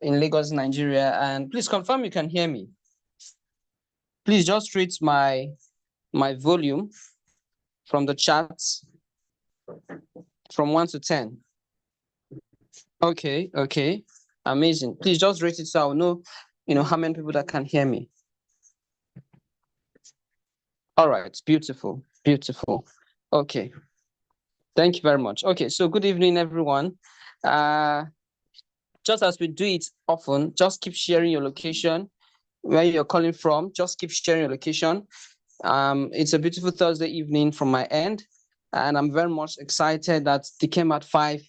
in Lagos, Nigeria. And please confirm you can hear me. Please just rate my volume from the chats from 1 to 10. Okay, amazing. Please just rate it so I'll know, how many people that can hear me. All right, beautiful. Okay, thank you very much. Okay, so good evening, everyone. Just as we do it often, just keep sharing your location, where you're calling from. Just keep sharing your location. It's a beautiful Thursday evening from my end, and I'm very much excited that Dekemp at 5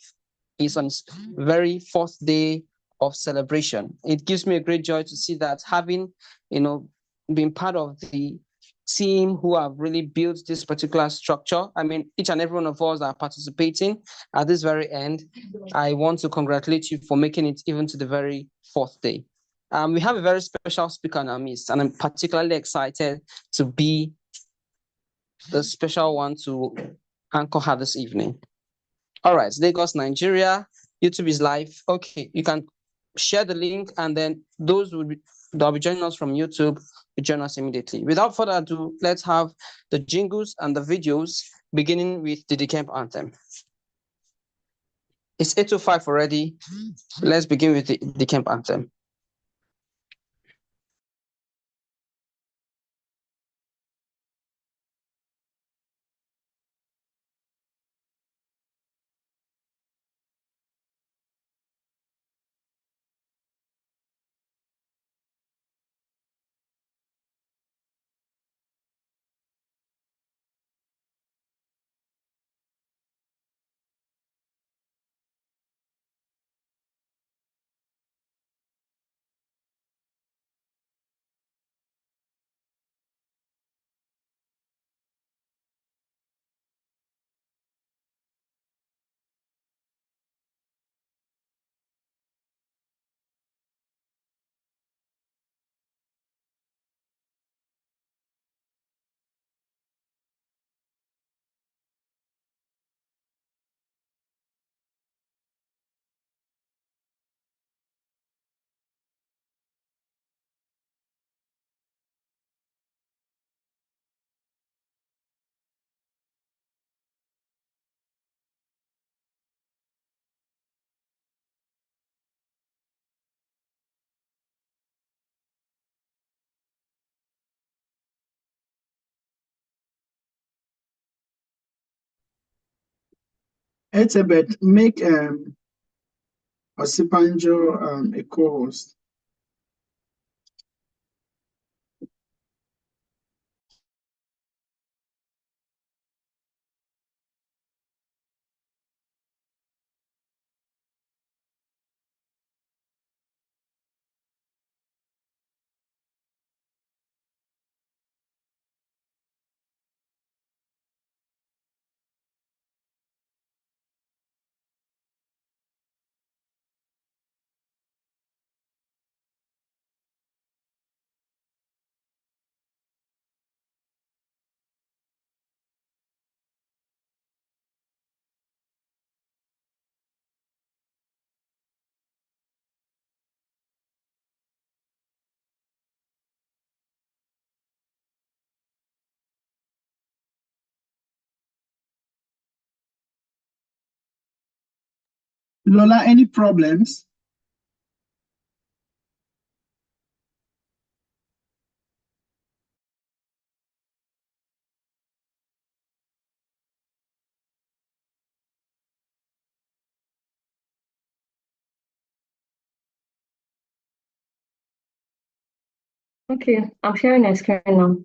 is on its very fourth day of celebration. It gives me a great joy to see that having, been part of the team who have really built this particular structure. I mean, each and every one of us that are participating at this very end, I want to congratulate you for making it even to the very fourth day. We have a very special speaker in our midst, and I'm particularly excited to be the special one to anchor her this evening. All right, Lagos, Nigeria, YouTube is live. Okay, you can share the link, and then those that'll be joining us from YouTube will join us immediately. Without further ado, let's have the jingles and the videos, beginning with the Dekemp anthem. It's 8:05 already. Let's begin with the Dekemp anthem. Etebet, make Osipanjo a co-host. Lola, any problems? Okay, I'm sharing my screen now.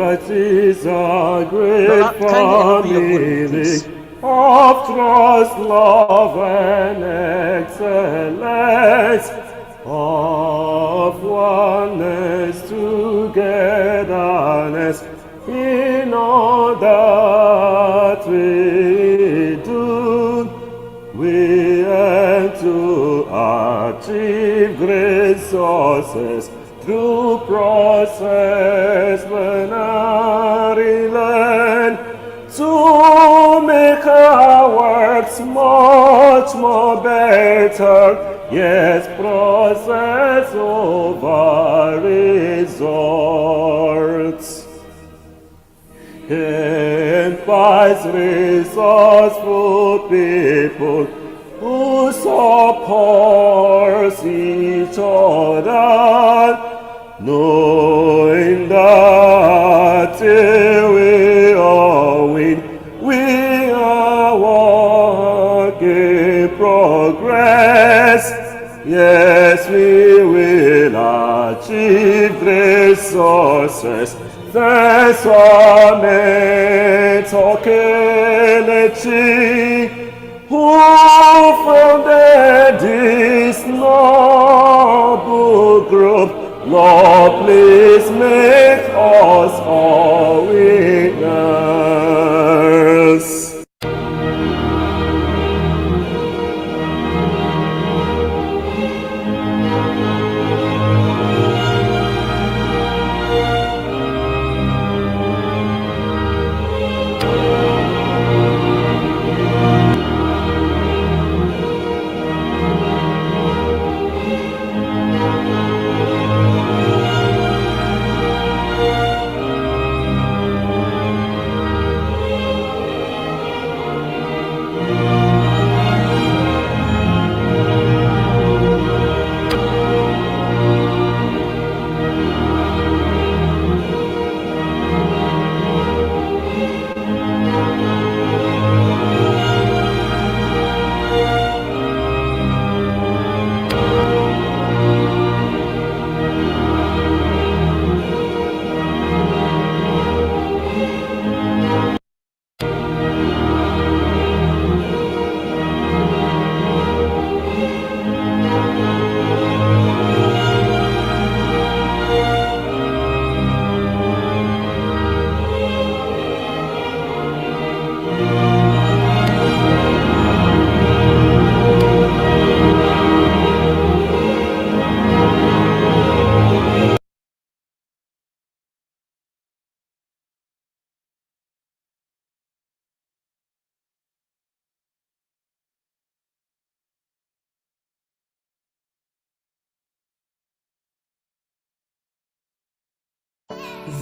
that is a great Lola, kindly enable your volume, family please. of trust, love, and excellence, of oneness, togetherness, in all that we do. We aim to achieve great success through process when we learn to make our works much more better. Yes, process over results. Advise resourceful people who support each other, knowing that till we all win, we are work in progress. Yes, we will achieve great success. That's what made Kelechi, who founded this noble group. Lord, please make us all winners.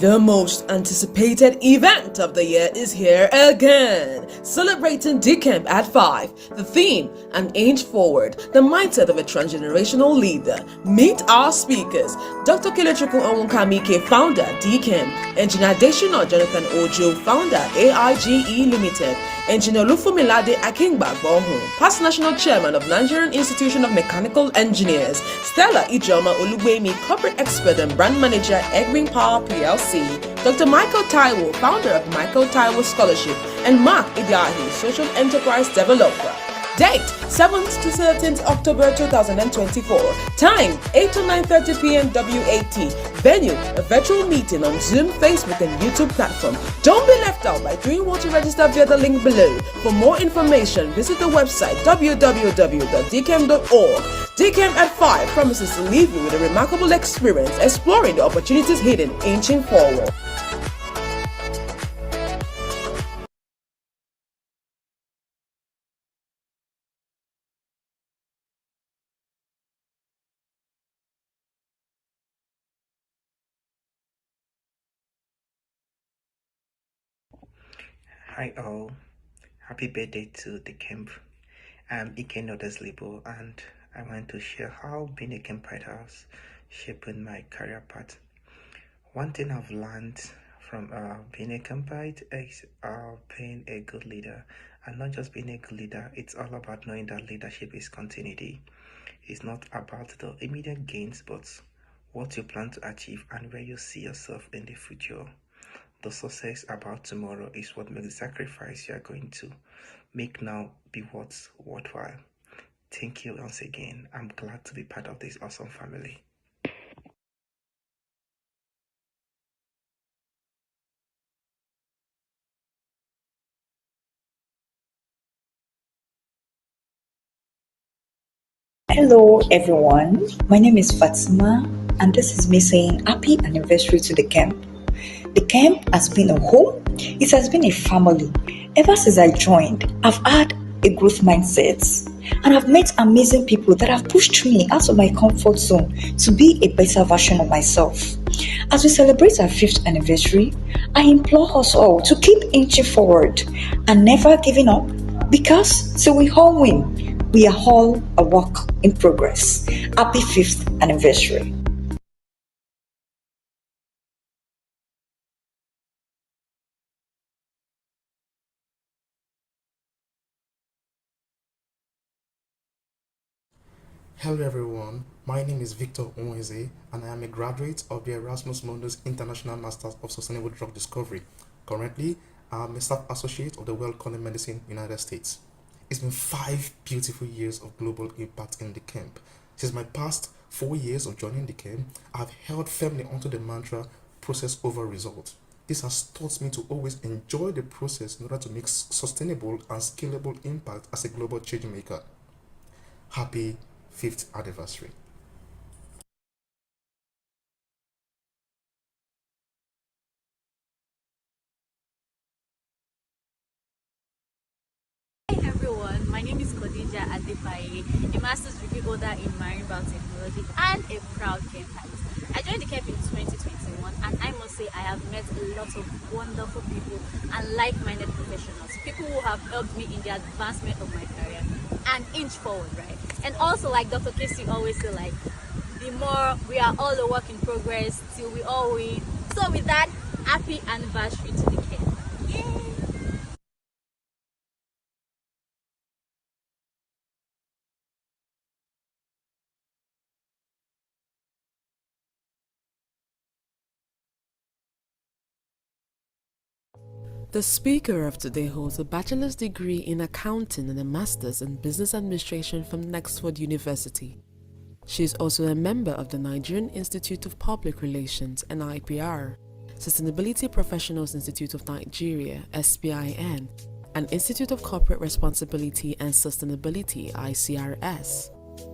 The most anticipated event of the year is here again, celebrating Dekemp at 5. The theme, An Inch Forward, the mindset of a transgenerational leader. Meet our speakers, Dr. Kelechukwu Onwukamike, founder, Dekemp, Engineer Deshino Jonathan Ojo, founder, AIGE Limited, Engineer Lufumilade Akingbagbohun, past national chairman of Nigerian Institution of Mechanical Engineers, Stella Ijoma Olugbemi, corporate expert and brand manager, Egbin Power PLC, Dr. Michael Taiwo, founder of Michael Taiwo Scholarship, and Mark Idahi, social enterprise developer. Date 7th to 13th October 2024. Time 8 to 9:30 p.m. WAT. Venue a virtual meeting on Zoom, Facebook, and YouTube platform. Don't be left out by doing what you register via the link below. For more information, visit the website www.dekemp.org. Dekemp at 5 promises to leave you with a remarkable experience exploring the opportunities hidden, inching forward. Hi all, happy birthday to Dekemp. I'm Ike Nodeslebo and I want to share how being a Kempite has shaped my career path. One thing I've learned from being a Kempite is being a good leader, and not just being a good leader, it's all about knowing that leadership is continuity. It's not about the immediate gains, but what you plan to achieve and where you see yourself in the future. The success about tomorrow is what makes the sacrifice you are going to make now be what's worthwhile. Thank you once again. I'm glad to be part of this awesome family. Hello everyone, my name is Fatima and this is me saying happy anniversary to Dekemp. Dekemp has been a home, it has been a family. Ever since I joined, I've had a growth mindset and I've met amazing people that have pushed me out of my comfort zone to be a better version of myself. As we celebrate our 5th anniversary, I implore us all to keep inching forward and never giving up because till we all win, we are all a work in progress. Happy 5th anniversary. Hello everyone, my name is Victor Onweze and I am a graduate of the Erasmus Mundus International Masters of Sustainable Drug Discovery. Currently, I am a staff associate of the World College Medicine United States. It's been 5 beautiful years of global impact in Dekemp. Since my past 4 years of joining Dekemp, I have held firmly onto the mantra process over result. This has taught me to always enjoy the process in order to make sustainable and scalable impact as a global change maker. Happy 5th anniversary. Hi everyone, my name is Khadija Adebaye, a master's degree holder in marine biotechnology and a proud campus. I joined the camp in 2021 and I must say I have met a lot of wonderful people and like-minded professionals, people who have helped me in the advancement of my career and inch forward, right? And also, like Dr. Casey always say, like, the more we are all a work in progress till we all win. So with that, happy anniversary to the camp. Yay! The speaker of today holds a bachelor's degree in accounting and a master's in business administration from Oxford University. She is also a member of the Nigerian Institute of Public Relations (NIPR), Sustainability Professionals Institute of Nigeria (SPIN), and Institute of Corporate Responsibility and Sustainability (ICRS).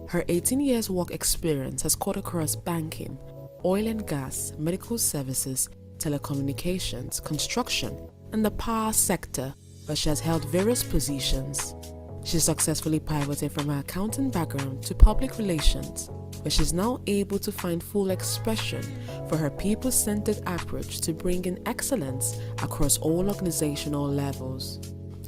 Her 18 years work experience has cut across banking, oil and gas, medical services, telecommunications, construction, and the power sector, where she has held various positions. She successfully pivoted from her accounting background to public relations, where she is now able to find full expression for her people-centered approach to bringing excellence across all organizational levels.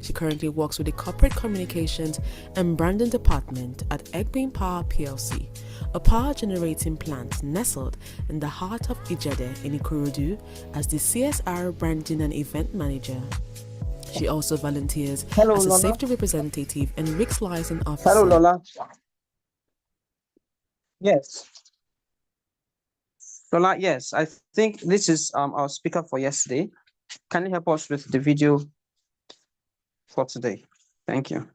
She currently works with the Corporate Communications and Branding Department at Egbin Power PLC, a power generating plant nestled in the heart of Ijede in Ikorodu, as the CSR Branding and Event Manager. She also volunteers Hello, as a Lola. safety representative and risk liaison officer. Hello, Lola. Yes. Lola, yes, I think this is our speaker for yesterday. Can you help us with the video for today? Thank you.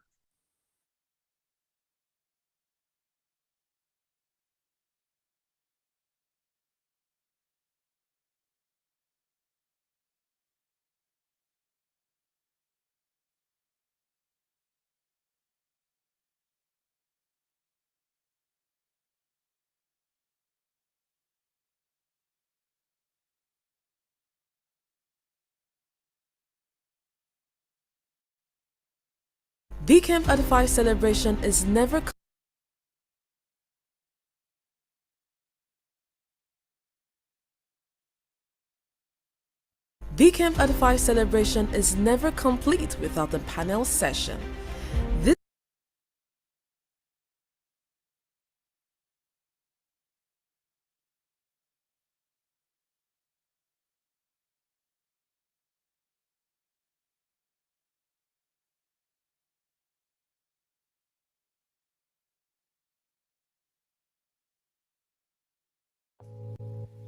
Dekemp at 5 celebration is never Dekemp at 5 celebration is never complete without a panel session. This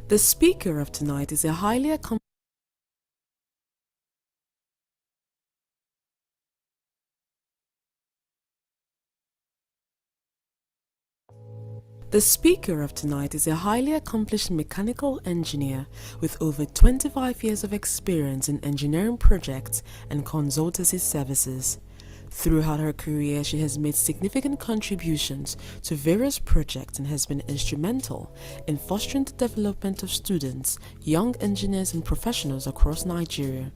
The speaker of tonight is a highly accomplished The speaker of tonight is a highly accomplished mechanical engineer with over 25 years of experience in engineering projects and consultancy services. Throughout her career, she has made significant contributions to various projects and has been instrumental in fostering the development of students, young engineers and professionals across Nigeria.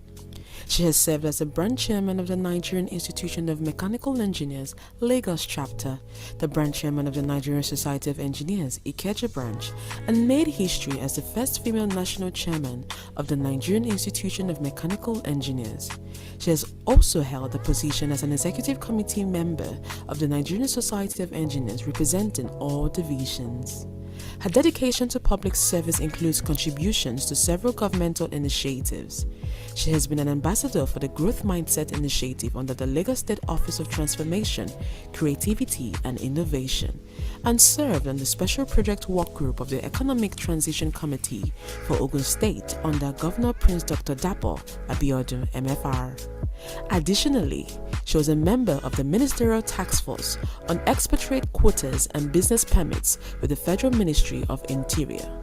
She has served as the branch chairman of the Nigerian Institution of Mechanical Engineers, Lagos chapter, the branch chairman of the Nigerian Society of Engineers, Ikeja branch, and made history as the first female national chairman of the Nigerian Institution of Mechanical Engineers. She has also held the position as an executive committee member of the Nigerian Society of Engineers, representing all divisions. Her dedication to public service includes contributions to several governmental initiatives. She has been an ambassador for the Growth Mindset Initiative under the Lagos State Office of Transformation, Creativity and Innovation, and served on the Special Project Work Group of the Economic Transition Committee for Ogun State under Governor Prince Dr. Dapo Abiodun, MFR. Additionally, she was a member of the Ministerial Task Force on Expatriate Quotas and Business Permits with the Federal Ministry of Interior.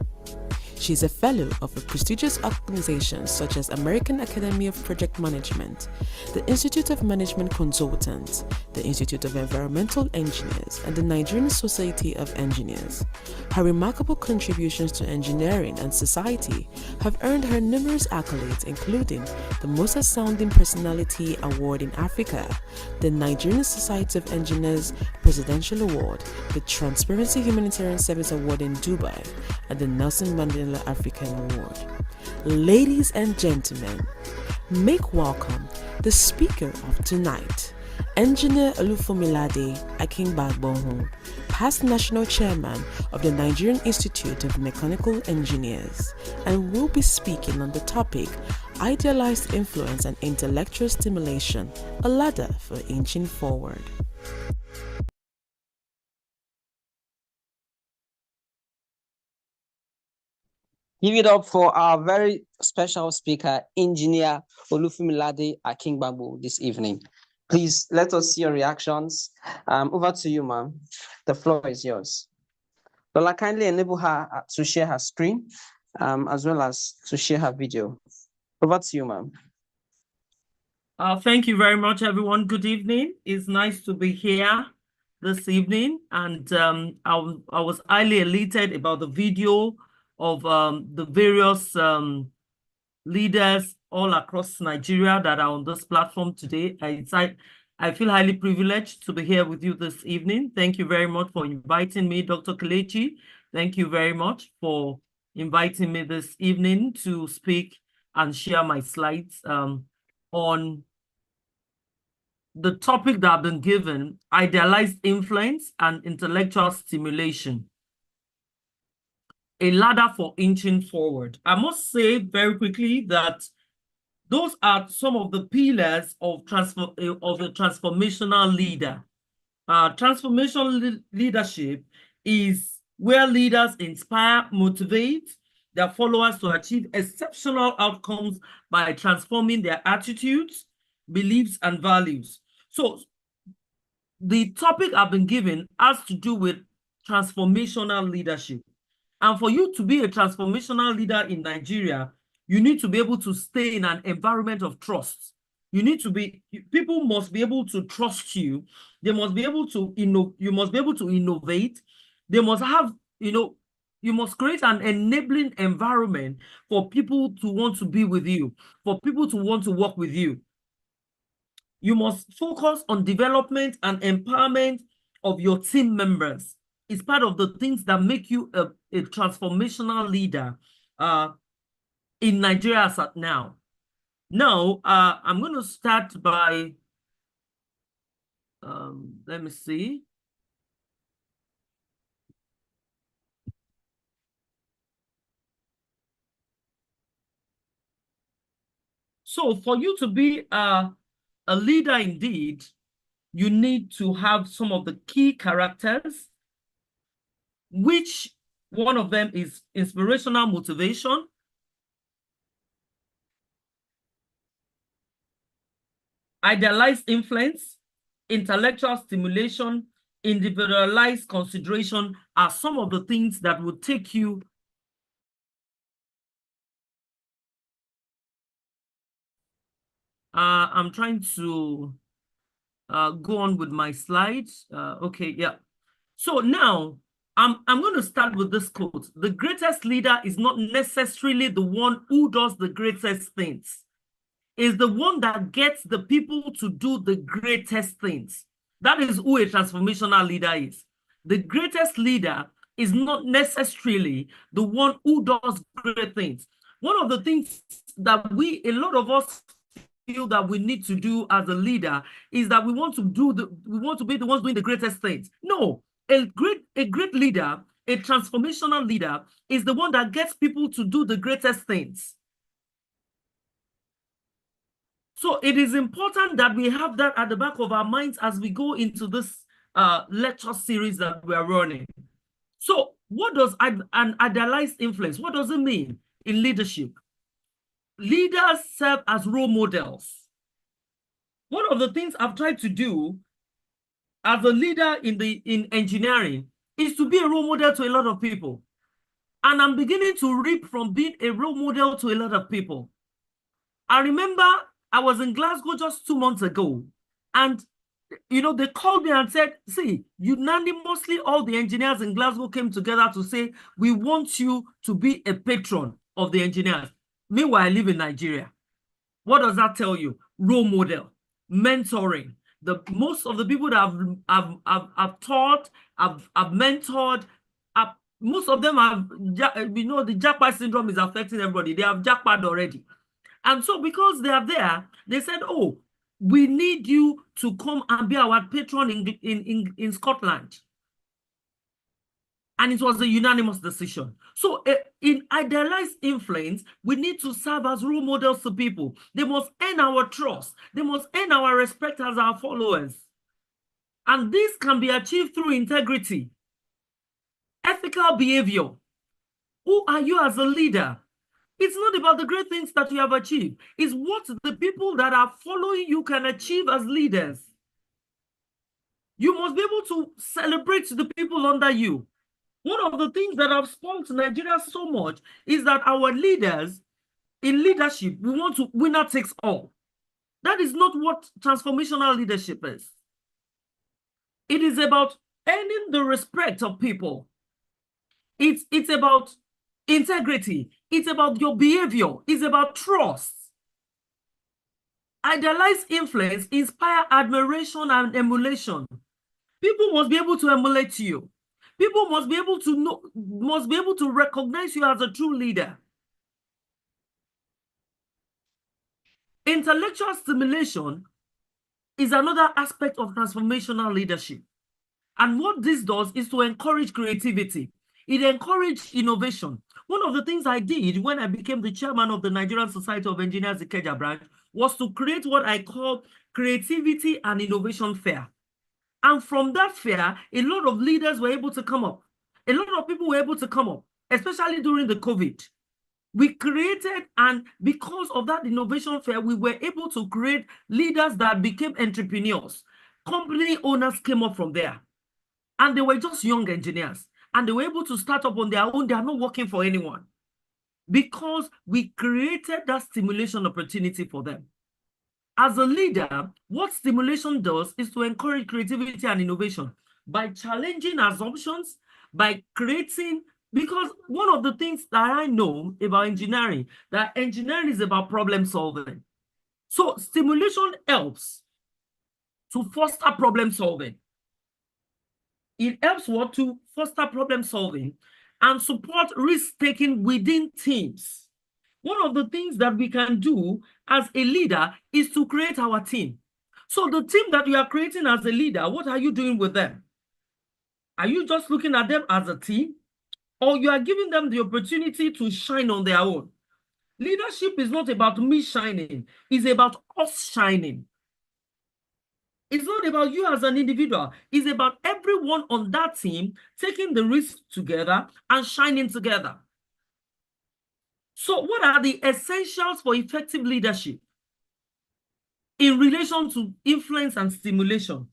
She is a fellow of prestigious organizations such as American Academy of Project Management, the Institute of Management Consultants, the Institute of Environmental Engineers, and the Nigerian Society of Engineers. Her remarkable contributions to engineering and society have earned her numerous accolades, including the Most Outstanding Personality Award in Africa, the Nigerian Society of Engineers Presidential Award, the Transparency Humanitarian Service Award in Dubai, and the Nelson Mandela African Award. Ladies and gentlemen, make welcome the speaker of tonight, Engineer Olufumilade Akingbagbohun, past national chairman of the Nigerian Institute of Mechanical Engineers, and will be speaking on the topic Idealized Influence and Intellectual Stimulation, a ladder for inching forward. Give it up for our very special speaker, Engineer Olufumilade Akingbagbo, this evening. Please let us see your reactions. Over to you, ma'am. The floor is yours. Lola, kindly enable her to share her screen as well as to share her video. Over to you, ma'am. Thank you very much, everyone. Good evening. It's nice to be here this evening. And I was highly elated about the video of the various leaders all across Nigeria that are on this platform today. I feel highly privileged to be here with you this evening. Thank you very much for inviting me, Dr. Kelechi. Thank you very much for inviting me this evening to speak and share my slides on the topic that I've been given, idealized influence and intellectual stimulation, a ladder for inching forward. I must say very quickly that those are some of the pillars of a transformational leader. Transformational leadership is where leaders inspire, motivate their followers to achieve exceptional outcomes by transforming their attitudes, beliefs, and values. So the topic I've been given has to do with transformational leadership. And for you to be a transformational leader in Nigeria, you need to be able to stay in an environment of trust. People must be able to trust you. They must be able to you must be able to innovate. They must have, you must create an enabling environment for people to want to be with you, for people to want to work with you. You must focus on development and empowerment of your team members. It's part of the things that make you a transformational leader in Nigeria as at now. Now, I'm going to start by, let me see. So for you to be a leader indeed, you need to have some of the key characters, which one of them is inspirational motivation, idealized influence, intellectual stimulation, individualized consideration are some of the things that will take you I'm trying to go on with my slides. Okay, yeah. So now I'm going to start with this quote. The greatest leader is not necessarily the one who does the greatest things. Is the one that gets the people to do the greatest things. That is who a transformational leader is. The greatest leader is not necessarily the one who does great things. One of the things that a lot of us feel that we need to do as a leader is that we want to be the ones doing the greatest things. No, a great leader, a transformational leader, is the one that gets people to do the greatest things. So it is important that we have that at the back of our minds as we go into this lecture series that we are running. So what does an idealized influence, what does it mean in leadership? Leaders serve as role models. One of the things I've tried to do as a leader in engineering is to be a role model to a lot of people. And I'm beginning to reap from being a role model to a lot of people. I remember I was in Glasgow just 2 months ago, and they called me and said, see, unanimously all the engineers in Glasgow came together to say, we want you to be a patron of the engineers. Meanwhile, I live in Nigeria. What does that tell you? Role model, mentoring. Most of the people that I've taught, I've mentored, most of them have, the jackpot syndrome is affecting everybody. They have jackpot already. And so because they are there, they said, oh, we need you to come and be our patron in Scotland. And it was a unanimous decision. So in idealized influence, we need to serve as role models to people. They must earn our trust. They must earn our respect as our followers. And this can be achieved through integrity, ethical behavior. Who are you as a leader? It's not about the great things that you have achieved. It's what the people that are following you can achieve as leaders. You must be able to celebrate the people under you. One of the things that have spoiled Nigeria so much is that our leaders in leadership, we want to winner takes all. That is not what transformational leadership is. It is about earning the respect of people. It's about integrity. It's about your behavior. It's about trust. Idealized influence inspire admiration and emulation. People must be able to emulate you. People must be able to recognize you as a true leader. Intellectual stimulation is another aspect of transformational leadership. And what this does is to encourage creativity. It encourages innovation. One of the things I did when I became the chairman of the Nigerian Society of Engineers Ikeja branch was to create what I call Creativity and Innovation Fair. And from that fair, a lot of leaders were able to come up. A lot of people were able to come up, especially during the COVID. We created, and because of that innovation fair, we were able to create leaders that became entrepreneurs. Company owners came up from there. And they were just young engineers. And they were able to start up on their own. They are not working for anyone. Because we created that stimulation opportunity for them. As a leader, what stimulation does is to encourage creativity and innovation by challenging assumptions, by creating, because one of the things that I know about engineering, that engineering is about problem solving. So stimulation helps to foster problem solving. It helps what to foster problem solving and support risk-taking within teams. One of the things that we can do as a leader is to create our team. So the team that you are creating as a leader, what are you doing with them? Are you just looking at them as a team? Or you are giving them the opportunity to shine on their own? Leadership is not about me shining. It's about us shining. It's not about you as an individual. It's about everyone on that team taking the risk together and shining together. So what are the essentials for effective leadership in relation to influence and stimulation?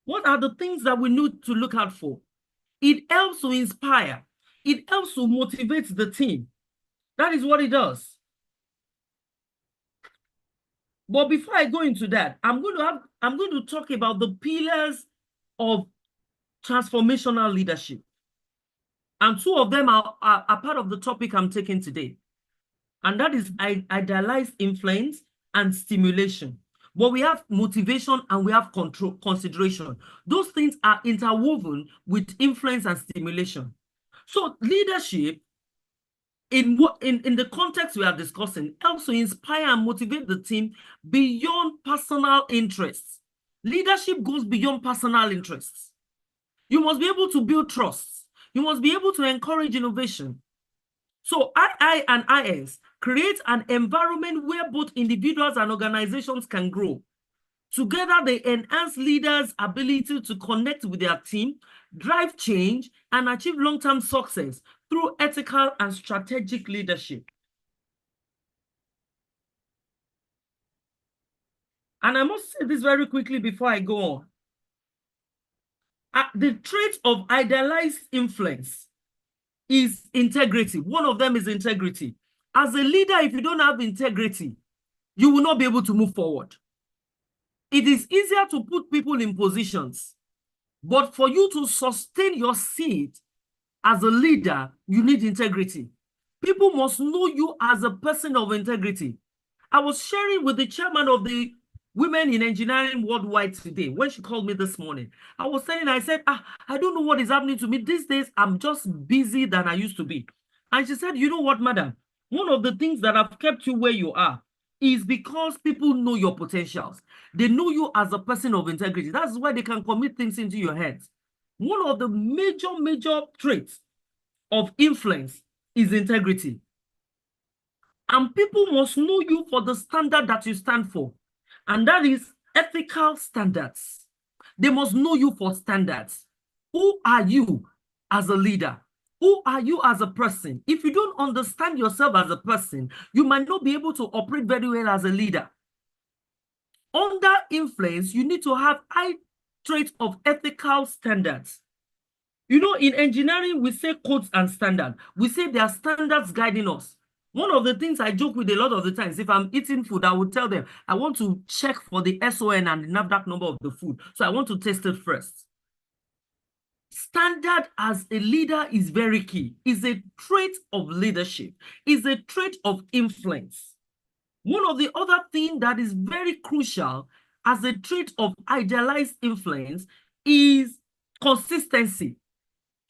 What are the things that we need to look out for? It helps to inspire. It helps to motivate the team. That is what it does. But before I go into that, I'm going to talk about the pillars of transformational leadership. And two of them are part of the topic I'm taking today. And that is idealized influence and stimulation. But we have motivation and we have consideration. Those things are interwoven with influence and stimulation. So leadership, in the context we are discussing, helps to inspire and motivate the team beyond personal interests. Leadership goes beyond personal interests. You must be able to build trust. You must be able to encourage innovation. So II and IS create an environment where both individuals and organizations can grow. Together, they enhance leaders' ability to connect with their team, drive change, and achieve long-term success through ethical and strategic leadership. And I must say this very quickly before I go on. The trait of idealized influence is integrity. One of them is integrity. As a leader, if you don't have integrity, you will not be able to move forward. It is easier to put people in positions, but for you to sustain your seat as a leader, you need integrity. People must know you as a person of integrity. I was sharing with the chairman of the Women in Engineering Worldwide today when she called me this morning. I was saying, I said, I don't know what is happening to me. These days, I'm just busy than I used to be. And she said, you know what, madam? One of the things that have kept you where you are is because people know your potentials. They know you as a person of integrity. That's why they can commit things into your head. One of the major traits of influence is integrity. And people must know you for the standard that you stand for. And that is ethical standards. They must know you for standards. Who are you as a leader? Who are you as a person? If you don't understand yourself as a person, you might not be able to operate very well as a leader. Under influence, you need to have high traits of ethical standards. You know, in engineering, we say codes and standards. We say there are standards guiding us. One of the things I joke with a lot of the times, if I'm eating food, I would tell them, I want to check for the SON and the NAFDAC number of the food. So I want to test it first. Standard as a leader is very key. It's a trait of leadership. It's a trait of influence. One of the other things that is very crucial as a trait of idealized influence is consistency.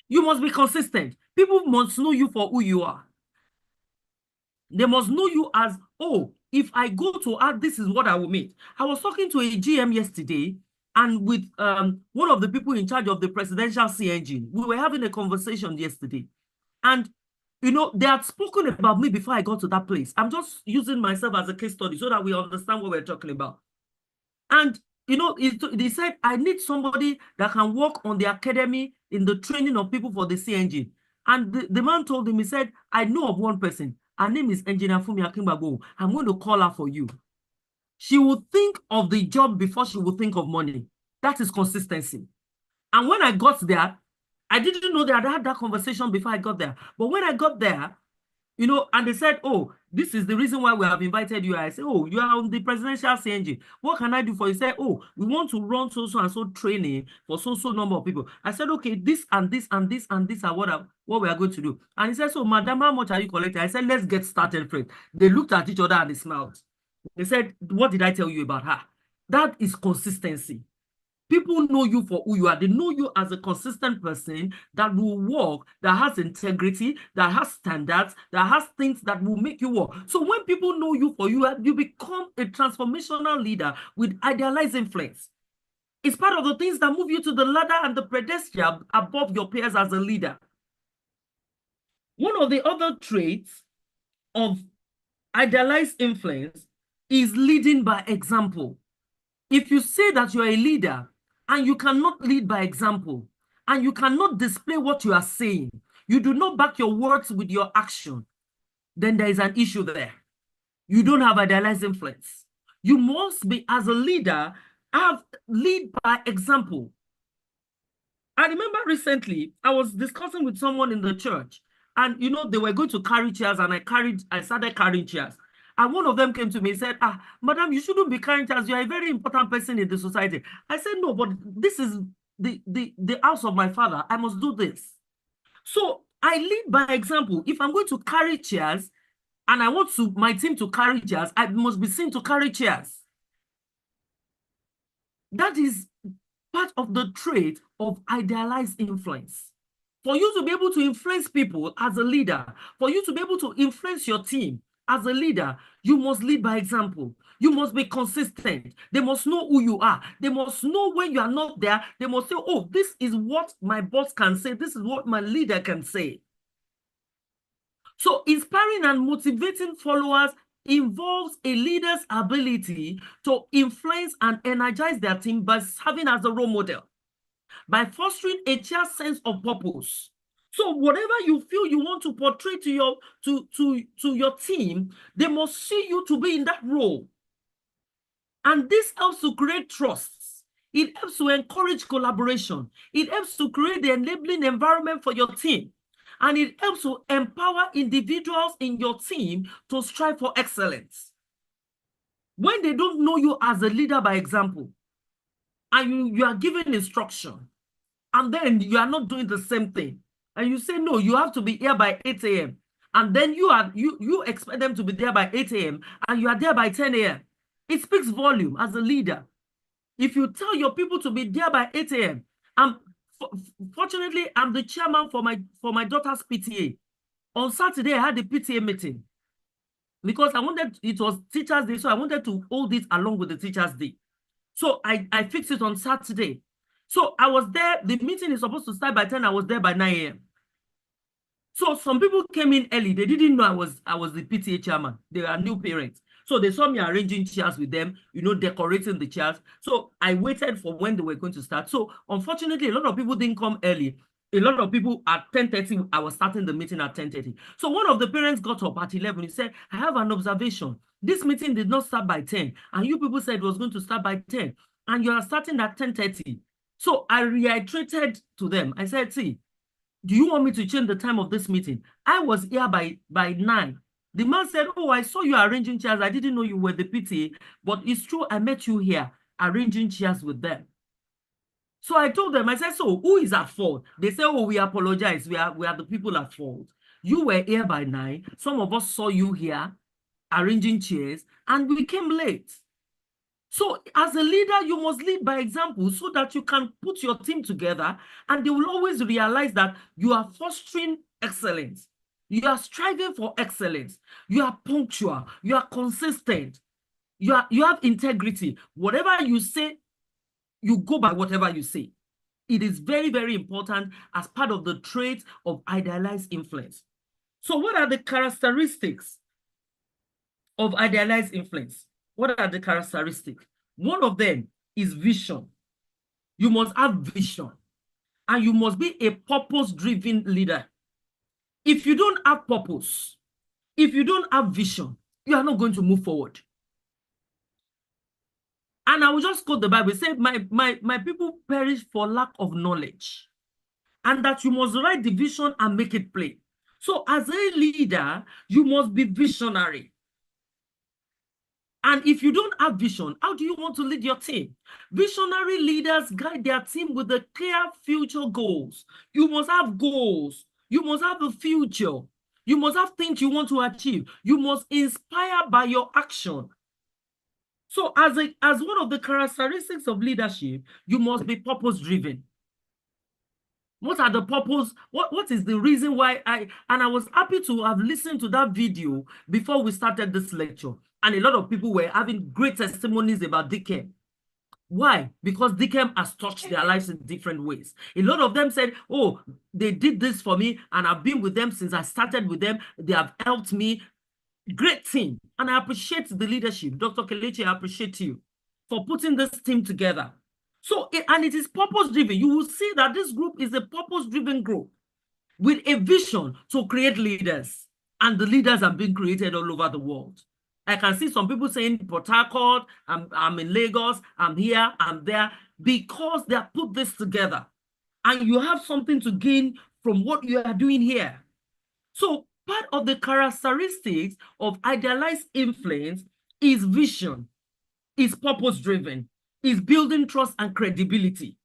You must be consistent. People must know you for who you are. They must know you as, oh, if I go to art, this is what I will meet. I was talking to a GM yesterday, and with one of the people in charge of the presidential sea engine. We were having a conversation yesterday. And, you know, they had spoken about me before I got to that place. I'm just using myself as a case study so that we understand what we're talking about. And, you know, they said, I need somebody that can work on the academy in the training of people for the sea engine. And the man told him, he said, I know of one person. Her name is Engineer Fumi Akingbago. I'm going to call her for you. She will think of the job before she will think of money. That is consistency. And when I got there, I didn't know that I had that conversation before I got there. But when I got there, you know, and they said, oh, this is the reason why we have invited you. I said, oh, you are on the presidential CNG. What can I do for you? He said, oh, we want to run so and so training for so number of people. I said, okay, this and this and this and this are what we are going to do. And he said, so madam, how much are you collecting? I said, let's get started first. They looked at each other and they smiled. They said, what did I tell you about her? That is consistency. People know you for who you are. They know you as a consistent person that will work, that has integrity, that has standards, that has things that will make you work. So when people know you for you, you become a transformational leader with idealized influence. It's part of the things that move you to the ladder and the pedestal above your peers as a leader. One of the other traits of idealized influence is leading by example. If you say that you're a leader and you cannot lead by example, and you cannot display what you are saying, you do not back your words with your action, then there is an issue there. You don't have idealized influence. You must be, as a leader, lead by example. I remember recently I was discussing with someone in the church, and they were going to carry chairs, and I started carrying chairs. And one of them came to me and said, madam, you shouldn't be carrying chairs. You are a very important person in the society. I said, no, but this is the house of my father. I must do this. So I lead by example. If I'm going to carry chairs and I want my team to carry chairs, I must be seen to carry chairs. That is part of the trait of idealized influence. For you to be able to influence people as a leader, for you to be able to influence your team as a leader, you must lead by example. You must be consistent. They must know who you are. They must know when you are not there. They must say, oh, this is what my boss can say. This is what my leader can say. So inspiring and motivating followers involves a leader's ability to influence and energize their team by serving as a role model, by fostering a shared sense of purpose. So whatever you feel you want to portray to your team, they must see you to be in that role. And this helps to create trust. It helps to encourage collaboration. It helps to create the enabling environment for your team. And it helps to empower individuals in your team to strive for excellence. When they don't know you as a leader by example, and you are giving instruction, and then you are not doing the same thing, and you say, no, you have to be here by 8 a.m. And then you expect them to be there by 8 a.m. and you are there by 10 a.m. It speaks volume as a leader. If you tell your people to be there by 8 a.m., fortunately, I'm the chairman for my daughter's PTA. On Saturday, I had a PTA meeting because it was Teachers' Day, so I wanted to hold it along with the Teachers' Day. So I fixed it on Saturday. So I was there. The meeting is supposed to start by 10. I was there by 9 a.m. So some people came in early. They didn't know I was the PTA chairman. They are new parents. So they saw me arranging chairs with them, decorating the chairs. So I waited for when they were going to start. So unfortunately, a lot of people didn't come early. A lot of people at 10:30, I was starting the meeting at 10:30. So one of the parents got up at 11. He said, I have an observation. This meeting did not start by 10. And you people said it was going to start by 10. And you are starting at 10:30. So I reiterated to them. I said, see, do you want me to change the time of this meeting? I was here by 9. The man said, oh, I saw you arranging chairs. I didn't know you were the PTA, but it's true, I met you here arranging chairs with them. So I told them, I said, so who is at fault? They said, oh, we apologize. We are the people at fault. You were here by 9. Some of us saw you here arranging chairs, and we came late. So as a leader, you must lead by example so that you can put your team together, and they will always realize that you are fostering excellence. You are striving for excellence. You are punctual. You are consistent. You have integrity. Whatever you say, you go by whatever you say. It is very, very important as part of the traits of idealized influence. So what are the characteristics of idealized influence? What are the characteristics? One of them is vision. You must have vision, and you must be a purpose-driven leader. If you don't have purpose, if you don't have vision, you are not going to move forward. And I will just quote the Bible. It said, my people perish for lack of knowledge, and that you must write the vision and make it plain. So as a leader, you must be visionary. And if you don't have vision, how do you want to lead your team? Visionary leaders guide their team with the clear future goals. You must have goals. You must have a future. You must have things you want to achieve. You must inspire by your action. So as one of the characteristics of leadership, you must be purpose-driven. What are the purpose? What is the reason why I was happy to have listened to that video before we started this lecture. And a lot of people were having great testimonies about Dekemp. Why? Because Dekemp has touched their lives in different ways. A lot of them said, oh, they did this for me, and I've been with them since I started with them. They have helped me. Great team. And I appreciate the leadership. Dr. Kelechi, I appreciate you for putting this team together. So, and it is purpose-driven. You will see that this group is a purpose-driven group with a vision to create leaders. And the leaders are being created all over the world. I can see some people saying, Port Harcourt, I'm in Lagos, I'm here, I'm there, because they have put this together. and you have something to gain from what you are doing here. So part of the characteristics of idealized influence is vision, is purpose-driven, is building trust and credibility.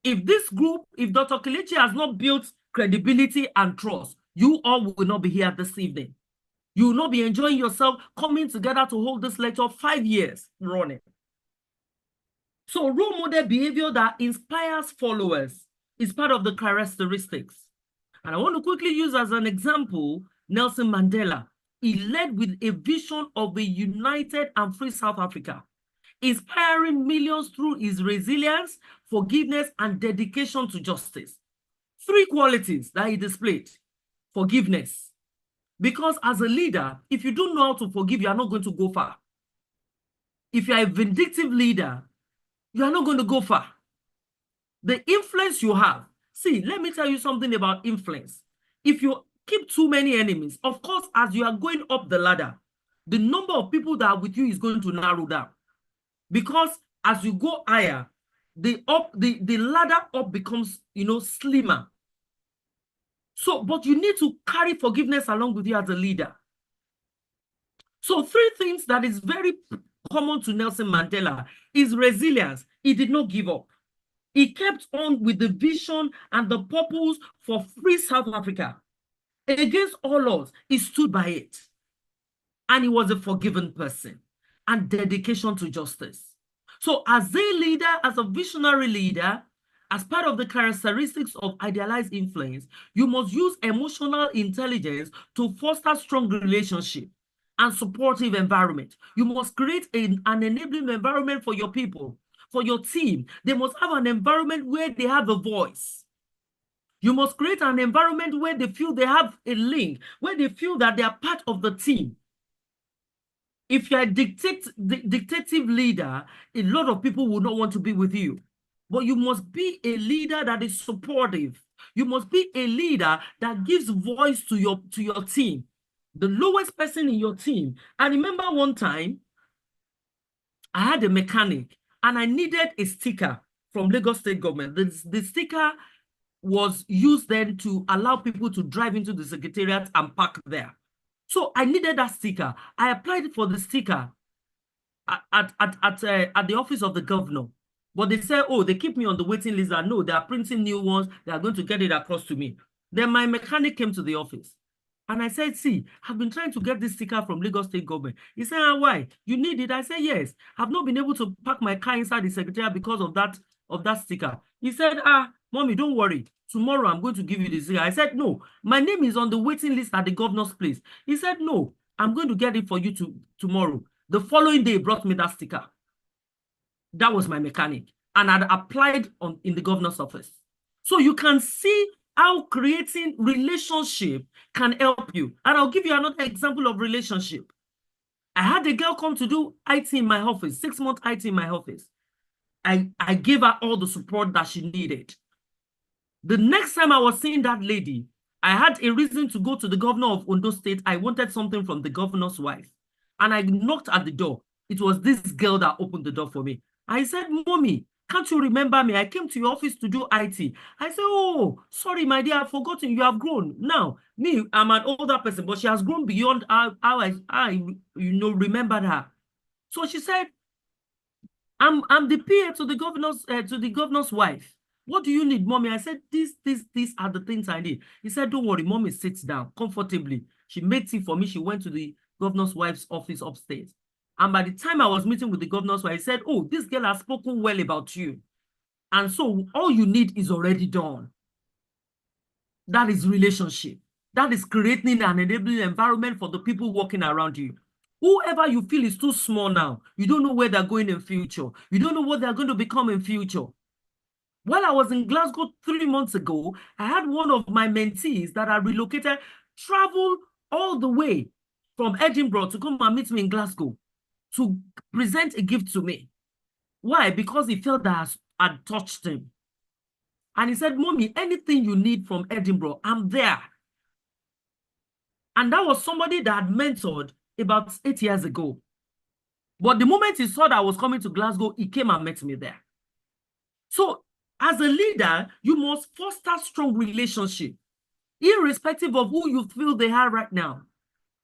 If this group, if Dr. Kelechi has not built credibility and trust, you all will not be here this evening. You will not be enjoying yourself coming together to hold this lecture 5 years running. So role model behavior that inspires followers is part of the characteristics. And I want to quickly use as an example Nelson Mandela. He led with a vision of a united and free South Africa, inspiring millions through his resilience, forgiveness, and dedication to justice. 3 qualities that he displayed. Forgiveness. Because as a leader, if you don't know how to forgive, you are not going to go far. If you are a vindictive leader, you are not going to go far. The influence you have. See, let me tell you something about influence. If you keep too many enemies, of course, as you are going up the ladder, the number of people that are with you is going to narrow down. Because as you go higher, the ladder up becomes, slimmer. So, but you need to carry forgiveness along with you as a leader. So 3 things that is very common to Nelson Mandela is resilience. He did not give up. He kept on with the vision and the purpose for free South Africa. Against all odds, he stood by it. And he was a forgiven person and dedication to justice. So as a leader, as a visionary leader, as part of the characteristics of idealized influence, you must use emotional intelligence to foster strong relationship and supportive environment. You must create an enabling environment for your people, for your team. They must have an environment where they have a voice. You must create an environment where they feel they have a link, where they feel that they are part of the team. If you're a dictative leader, a lot of people will not want to be with you. But you must be a leader that is supportive. You must be a leader that gives voice to your team, the lowest person in your team. I remember one time, I had a mechanic and I needed a sticker from Lagos State government. The sticker was used then to allow people to drive into the secretariat and park there. So I needed that sticker. I applied for the sticker at the office of the governor. But they said, oh, they keep me on the waiting list. I know they are printing new ones. They are going to get it across to me. Then my mechanic came to the office. And I said, see, I've been trying to get this sticker from Lagos State government. He said, why? You need it? I said, yes. I've not been able to park my car inside the secretariat because of that sticker. He said, mommy, don't worry. Tomorrow I'm going to give you the sticker. I said, no, my name is on the waiting list at the governor's place. He said, no, I'm going to get it for you tomorrow. The following day, he brought me that sticker. That was my mechanic. And I'd applied in the governor's office. So you can see how creating relationship can help you. And I'll give you another example of relationship. I had a girl come to do IT in my office, 6-month IT in my office. I gave her all the support that she needed. The next time I was seeing that lady, I had a reason to go to the governor of Ondo State. I wanted something from the governor's wife. And I knocked at the door. It was this girl that opened the door for me. I said, Mommy, can't you remember me? I came to your office to do IT. I said, oh, sorry, my dear, I've forgotten. You have grown. Now, me, I'm an older person, but she has grown beyond how I remembered her. So she said, I'm the PA to the governor's wife. What do you need, Mommy? I said, these are the things I need. He said, don't worry, Mommy sits down comfortably. She made tea for me. She went to the governor's wife's office upstairs. And by the time I was meeting with the governor's wife, I said, oh, this girl has spoken well about you. And so all you need is already done. That is relationship. That is creating an enabling environment for the people working around you. Whoever you feel is too small now, you don't know where they're going in future. You don't know what they're going to become in future. While I was in Glasgow 3 months ago, I had one of my mentees that are relocated, travel all the way from Edinburgh to come and meet me in Glasgow to present a gift to me. Why? Because he felt that I had touched him. And he said, Mommy, anything you need from Edinburgh, I'm there. And that was somebody that had mentored about 8 years ago. But the moment he saw that I was coming to Glasgow, he came and met me there. So As a leader, you must foster strong relationship, irrespective of who you feel they are right now.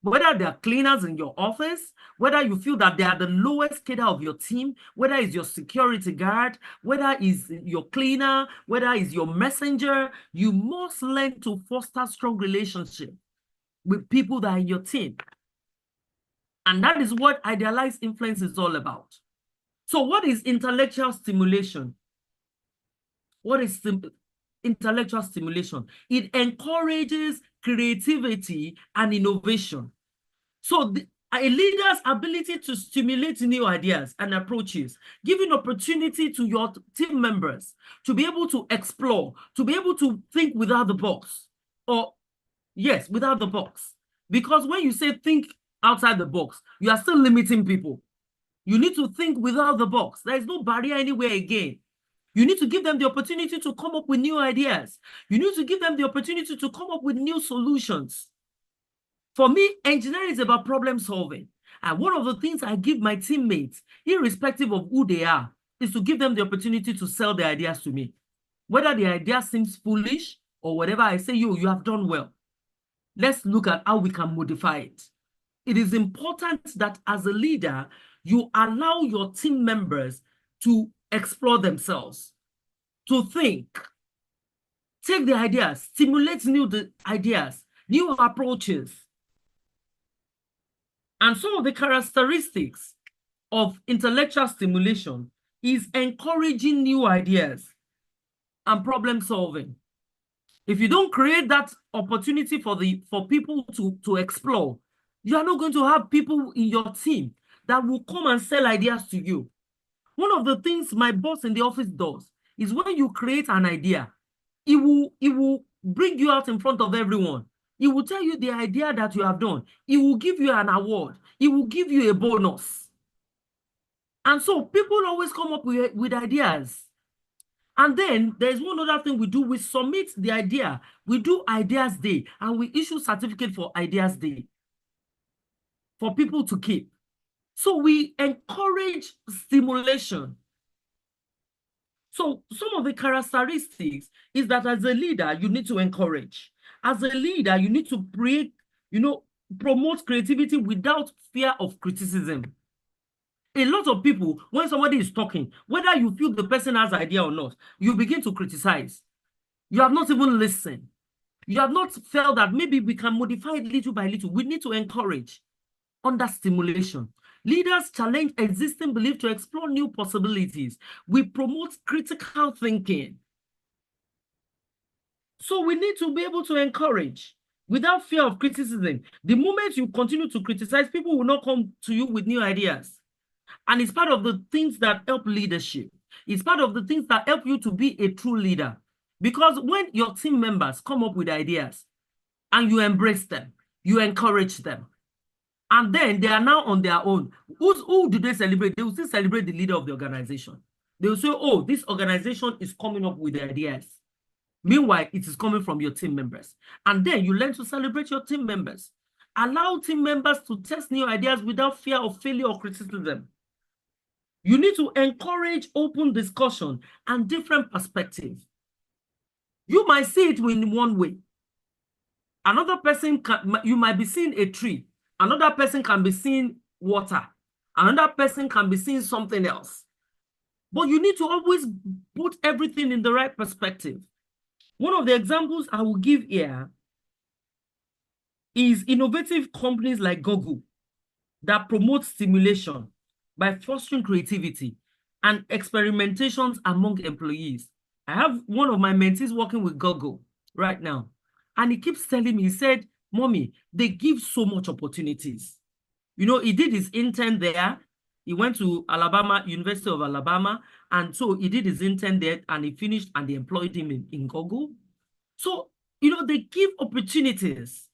Whether they're cleaners in your office, whether you feel that they are the lowest cadre of your team, whether it's your security guard, whether it's your cleaner, whether it's your messenger, you must learn to foster strong relationship with people that are in your team. And that is what idealized influence is all about. So what is intellectual stimulation? What is intellectual stimulation? It encourages creativity and innovation. So a leader's ability to stimulate new ideas and approaches, giving opportunity to your team members to be able to explore, to be able to think without the box, or yes, without the box. Because when you say think outside the box, you are still limiting people. You need to think without the box. There is no barrier anywhere again. You need to give them the opportunity to come up with new ideas. You need to give them the opportunity to come up with new solutions. For me, engineering is about problem solving. And one of the things I give my teammates, irrespective of who they are, is to give them the opportunity to sell their ideas to me. Whether the idea seems foolish or whatever, I say, you have done well. Let's look at how we can modify it. It is important that as a leader, you allow your team members to explore themselves, to think, take the ideas, stimulate new ideas, new approaches. And some of the characteristics of intellectual stimulation is encouraging new ideas and problem solving. If you don't create that opportunity for people to explore, you are not going to have people in your team that will come and sell ideas to you. One of the things my boss in the office does is when you create an idea, it will bring you out in front of everyone. It will tell you the idea that you have done. It will give you an award. It will give you a bonus. And so people always come up with ideas. And then there's one other thing we do. We submit the idea. We do Ideas Day, and we issue certificate for Ideas Day for people to keep. So we encourage stimulation. So some of the characteristics is that as a leader, you need to encourage. As a leader, you need to promote creativity without fear of criticism. A lot of people, when somebody is talking, whether you feel the person has idea or not, you begin to criticize. You have not even listened. You have not felt that maybe we can modify it little by little. We need to encourage under stimulation. Leaders challenge existing belief to explore new possibilities. We promote critical thinking. So we need to be able to encourage without fear of criticism. The moment you continue to criticize, people will not come to you with new ideas. And it's part of the things that help leadership. It's part of the things that help you to be a true leader. Because when your team members come up with ideas and you embrace them, you encourage them, and then they are now on their own, who do they celebrate? They will still celebrate the leader of the organization. They will say, oh, this organization is coming up with ideas. Meanwhile, it is coming from your team members. And then you learn to celebrate your team members. Allow team members to test new ideas without fear of failure or criticism. You need to encourage open discussion and different perspectives. You might see it in one way. Another person, you might be seeing a tree. Another person can be seeing water. Another person can be seeing something else. But you need to always put everything in the right perspective. One of the examples I will give here is innovative companies like Google that promote stimulation by fostering creativity and experimentations among employees. I have one of my mentees working with Google right now, and he keeps telling me, he said, Mommy, they give so much opportunities. You know, he did his intern there. He went to University of Alabama, and so he did his intern there, and he finished, and they employed him in Google. So, you know, they give opportunities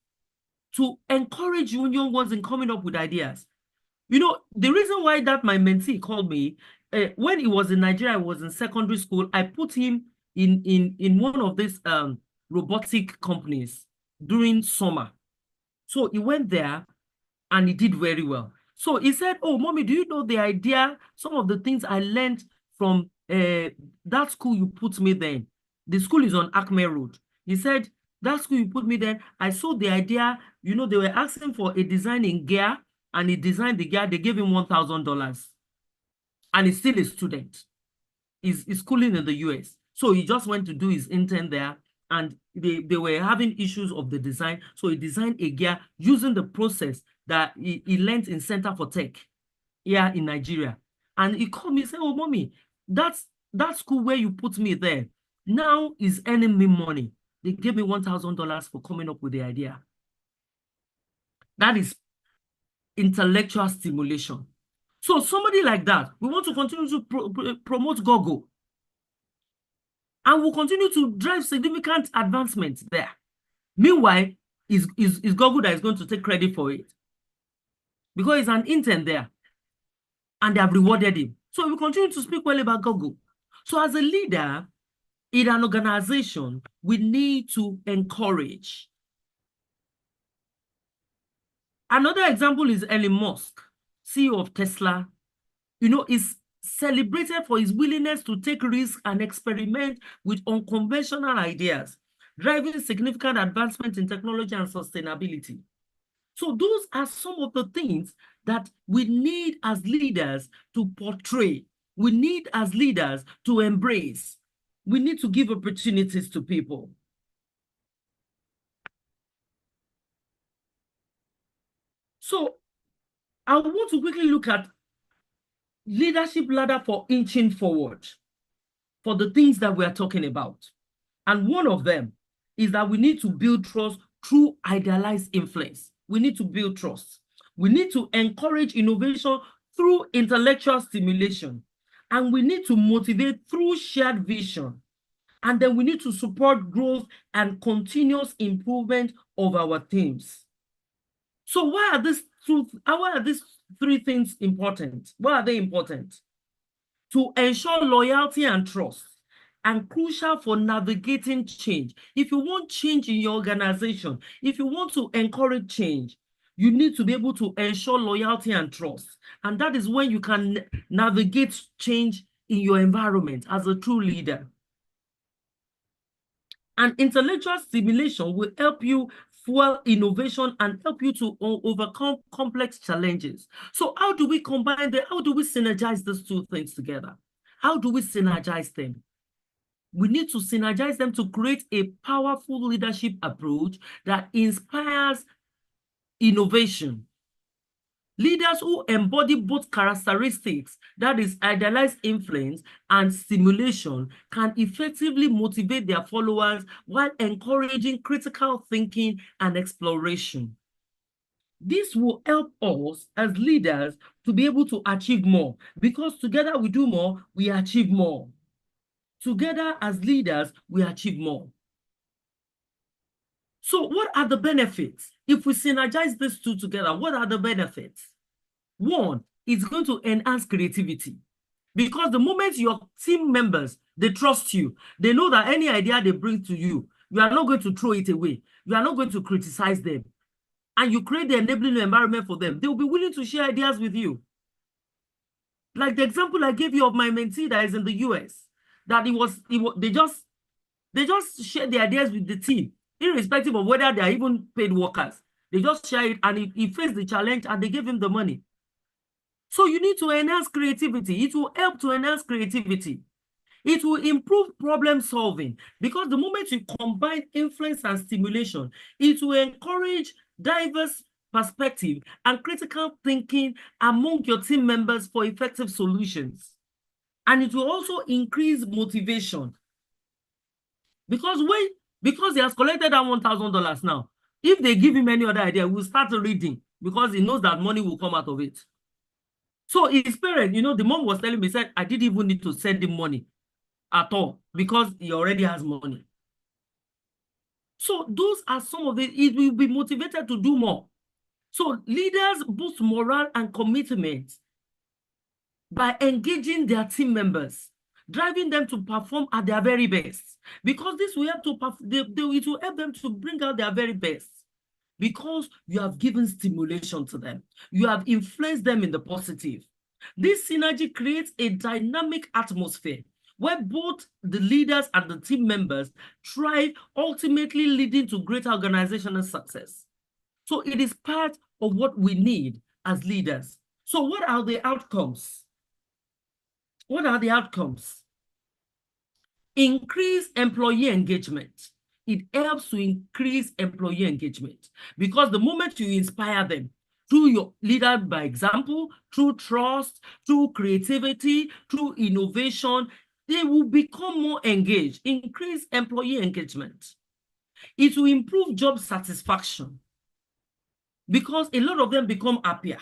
to encourage young ones in coming up with ideas. You know, the reason why that my mentee called me, when he was in Nigeria, I was in secondary school, I put him in one of these robotic companies during summer. So he went there and he did very well. So he said, oh, Mommy, do you know the idea, some of the things I learned from that school you put me then, the school is on Acme Road. He said, that school you put me then, I saw the idea, you know, they were asking for a design in gear, and he designed the gear, they gave him $1,000. And he's still a student. He's schooling in the US. So he just went to do his intern there, and they were having issues of the design. So he designed a gear using the process that he learned in Center for Tech here in Nigeria. And he called me and said, oh, mommy, that school where you put me there now is earning me money. They gave me $1,000 for coming up with the idea. That is intellectual stimulation. So somebody like that, we want to continue to promote Google. And we'll continue to drive significant advancements there. Meanwhile, is Google that is going to take credit for it? Because he's an intern there, and they have rewarded him. So we continue to speak well about Google. So as a leader in an organization, we need to encourage. Another example is Elon Musk, CEO of Tesla. You know, is celebrated for his willingness to take risks and experiment with unconventional ideas, driving significant advancement in technology and sustainability. So those are some of the things that we need as leaders to portray. We need as leaders to embrace. We need to give opportunities to people. So I want to quickly look at leadership ladder for inching forward for the things that we are talking about. And one of them is that we need to build trust through idealized influence. We need to build trust. We need to encourage innovation through intellectual stimulation. And we need to motivate through shared vision. And then we need to support growth and continuous improvement of our teams. So why are these three things important? Why are they important? To ensure loyalty and trust, and crucial for navigating change. If you want change in your organization, if you want to encourage change, you need to be able to ensure loyalty and trust. And that is when you can navigate change in your environment as a true leader. And intellectual stimulation will help you fuel innovation and help you to overcome complex challenges. So how do we combine them? How do we synergize these two things together? How do we synergize them? We need to synergize them to create a powerful leadership approach that inspires innovation. Leaders who embody both characteristics, that is idealized influence and stimulation, can effectively motivate their followers while encouraging critical thinking and exploration. This will help us as leaders to be able to achieve more, because together we do more, we achieve more. Together as leaders, we achieve more. So what are the benefits? If we synergize these two together, what are the benefits? One, it's going to enhance creativity, because the moment your team members, they trust you, they know that any idea they bring to you, you are not going to throw it away. You are not going to criticize them. And you create the enabling environment for them. They will be willing to share ideas with you. Like the example I gave you of my mentee that is in the US, that they just share the ideas with the team, irrespective of whether they are even paid workers. They just share it, and he faced the challenge and they gave him the money. So you need to enhance creativity. It will help to enhance creativity. It will improve problem solving, because the moment you combine influence and stimulation, it will encourage diverse perspective and critical thinking among your team members for effective solutions. And it will also increase motivation. Because he has collected that $1,000 now, if they give him any other idea, we'll start reading, because he knows that money will come out of it. So his parents, you know, the mom was telling me, said, I didn't even need to send him money at all, because he already has money. So those are some of it. It will be motivated to do more. So leaders boost morale and commitment by engaging their team members, driving them to perform at their very best, because this will help it will help them to bring out their very best, because you have given stimulation to them. You have influenced them in the positive. This synergy creates a dynamic atmosphere where both the leaders and the team members thrive, ultimately leading to greater organizational success. So it is part of what we need as leaders. So what are the outcomes? What are the outcomes? Increase employee engagement. It helps to increase employee engagement because the moment you inspire them through your leader by example, through trust, through creativity, through innovation, they will become more engaged. Increase employee engagement. It will improve job satisfaction because a lot of them become happier.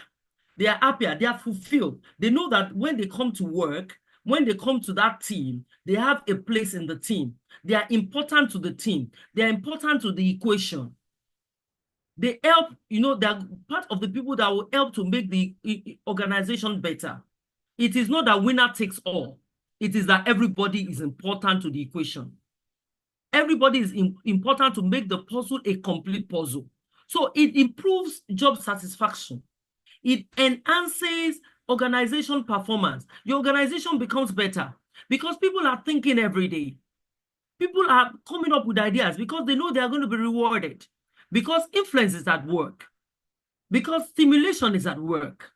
They are happier, they are fulfilled. They know that when they come to work, when they come to that team, they have a place in the team. They are important to the team. They are important to the equation. They help, they're part of the people that will help to make the organization better. It is not that winner takes all. It is that everybody is important to the equation. Everybody is important to make the puzzle a complete puzzle. So it improves job satisfaction. It enhances organization performance. Your organization becomes better because people are thinking every day. People are coming up with ideas because they know they are going to be rewarded, because influence is at work, because stimulation is at work.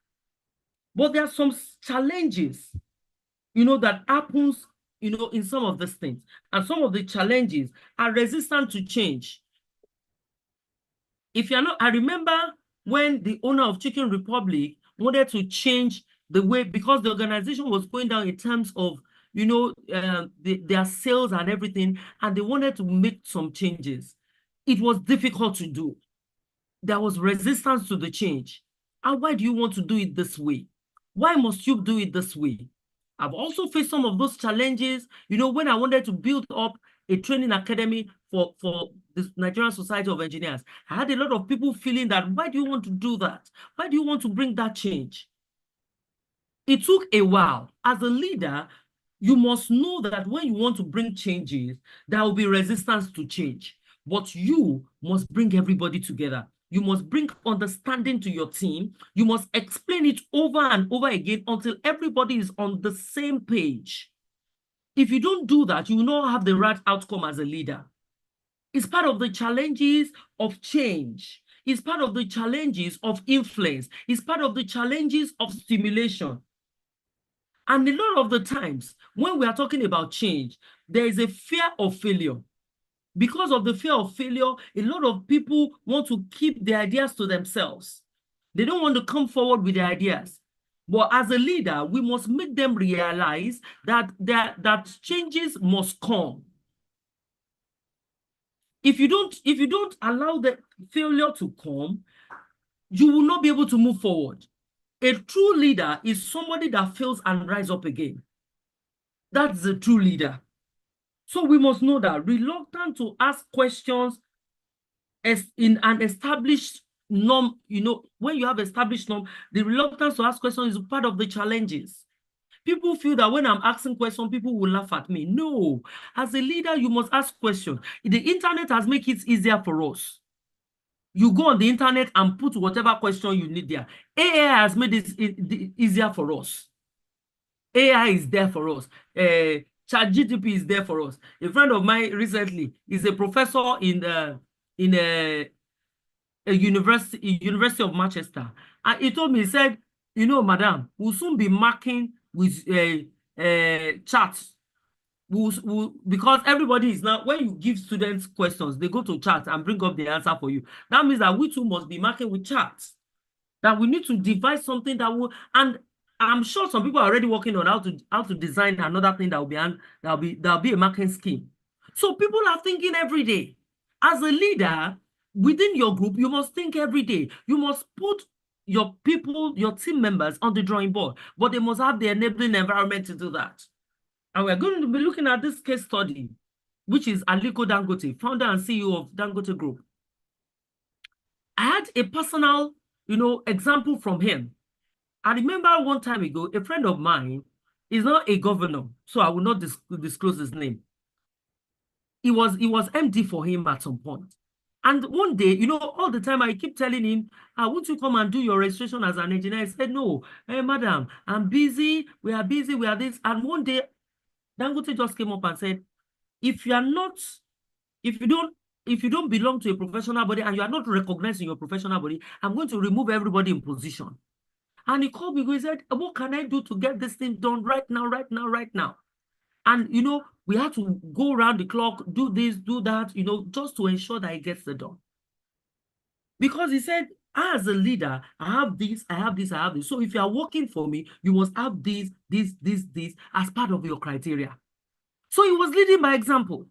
But there are some challenges, that happens, in some of these things. And some of the challenges are resistant to change. If you're not, I remember when the owner of Chicken Republic wanted to change the way, because the organization was going down in terms of, their sales and everything, and they wanted to make some changes. It was difficult to do. There was resistance to the change. And why do you want to do it this way? Why must you do it this way? I've also faced some of those challenges, when I wanted to build up a training academy for the Nigerian Society of Engineers. I had a lot of people feeling that, why do you want to do that? Why do you want to bring that change? It took a while. As a leader, you must know that when you want to bring changes, there will be resistance to change. But you must bring everybody together. You must bring understanding to your team. You must explain it over and over again until everybody is on the same page. If you don't do that, you will not have the right outcome as a leader. It's part of the challenges of change. It's part of the challenges of influence. It's part of the challenges of stimulation. And a lot of the times, when we are talking about change, there is a fear of failure. Because of the fear of failure, a lot of people want to keep their ideas to themselves. They don't want to come forward with their ideas. But as a leader, we must make them realize that changes must come. If you don't allow the failure to come, you will not be able to move forward. A true leader is somebody that fails and rise up again. That's the true leader. So we must know that reluctant to ask questions as in an established norm, when you have established norm, the reluctance to ask questions is part of the challenges. People feel that when I'm asking questions, people will laugh at me. No, as a leader, you must ask questions. The internet has made it easier for us. You go on the internet and put whatever question you need there. AI has made it easier for us. AI is there for us. ChatGPT is there for us. A friend of mine recently is a professor in a University of Manchester, and he told me, he said, madam, we'll soon be marking with charts. Because everybody is now, when you give students questions, they go to chat and bring up the answer for you. That means that we too must be marking with charts. That we need to devise something that will, and I'm sure some people are already working on how to design another thing that'll be a marking scheme. So people are thinking every day. As a leader within your group, you must think every day. You must put your people, your team members on the drawing board, but they must have the enabling environment to do that. And we're going to be looking at this case study, which is Aliko Dangote, founder and CEO of Dangote Group. I had a personal, example from him. I remember one time ago, a friend of mine is not a governor, so I will not disclose his name. It was MD for him at some point. And one day, all the time I keep telling him, won't you come and do your registration as an engineer? He said, no, hey, madam, I'm busy. We are busy. We are this. And one day, Dangote just came up and said, if you don't belong to a professional body and you are not recognized in your professional body, I'm going to remove everybody in position. And he called me, he said, what can I do to get this thing done right now, right now, right now? And, you know, we had to go around the clock, do this, do that, you know, just to ensure that it gets done. Because he said, as a leader, I have this, I have this, I have this. So if you are working for me, you must have this as part of your criteria. So he was leading by example.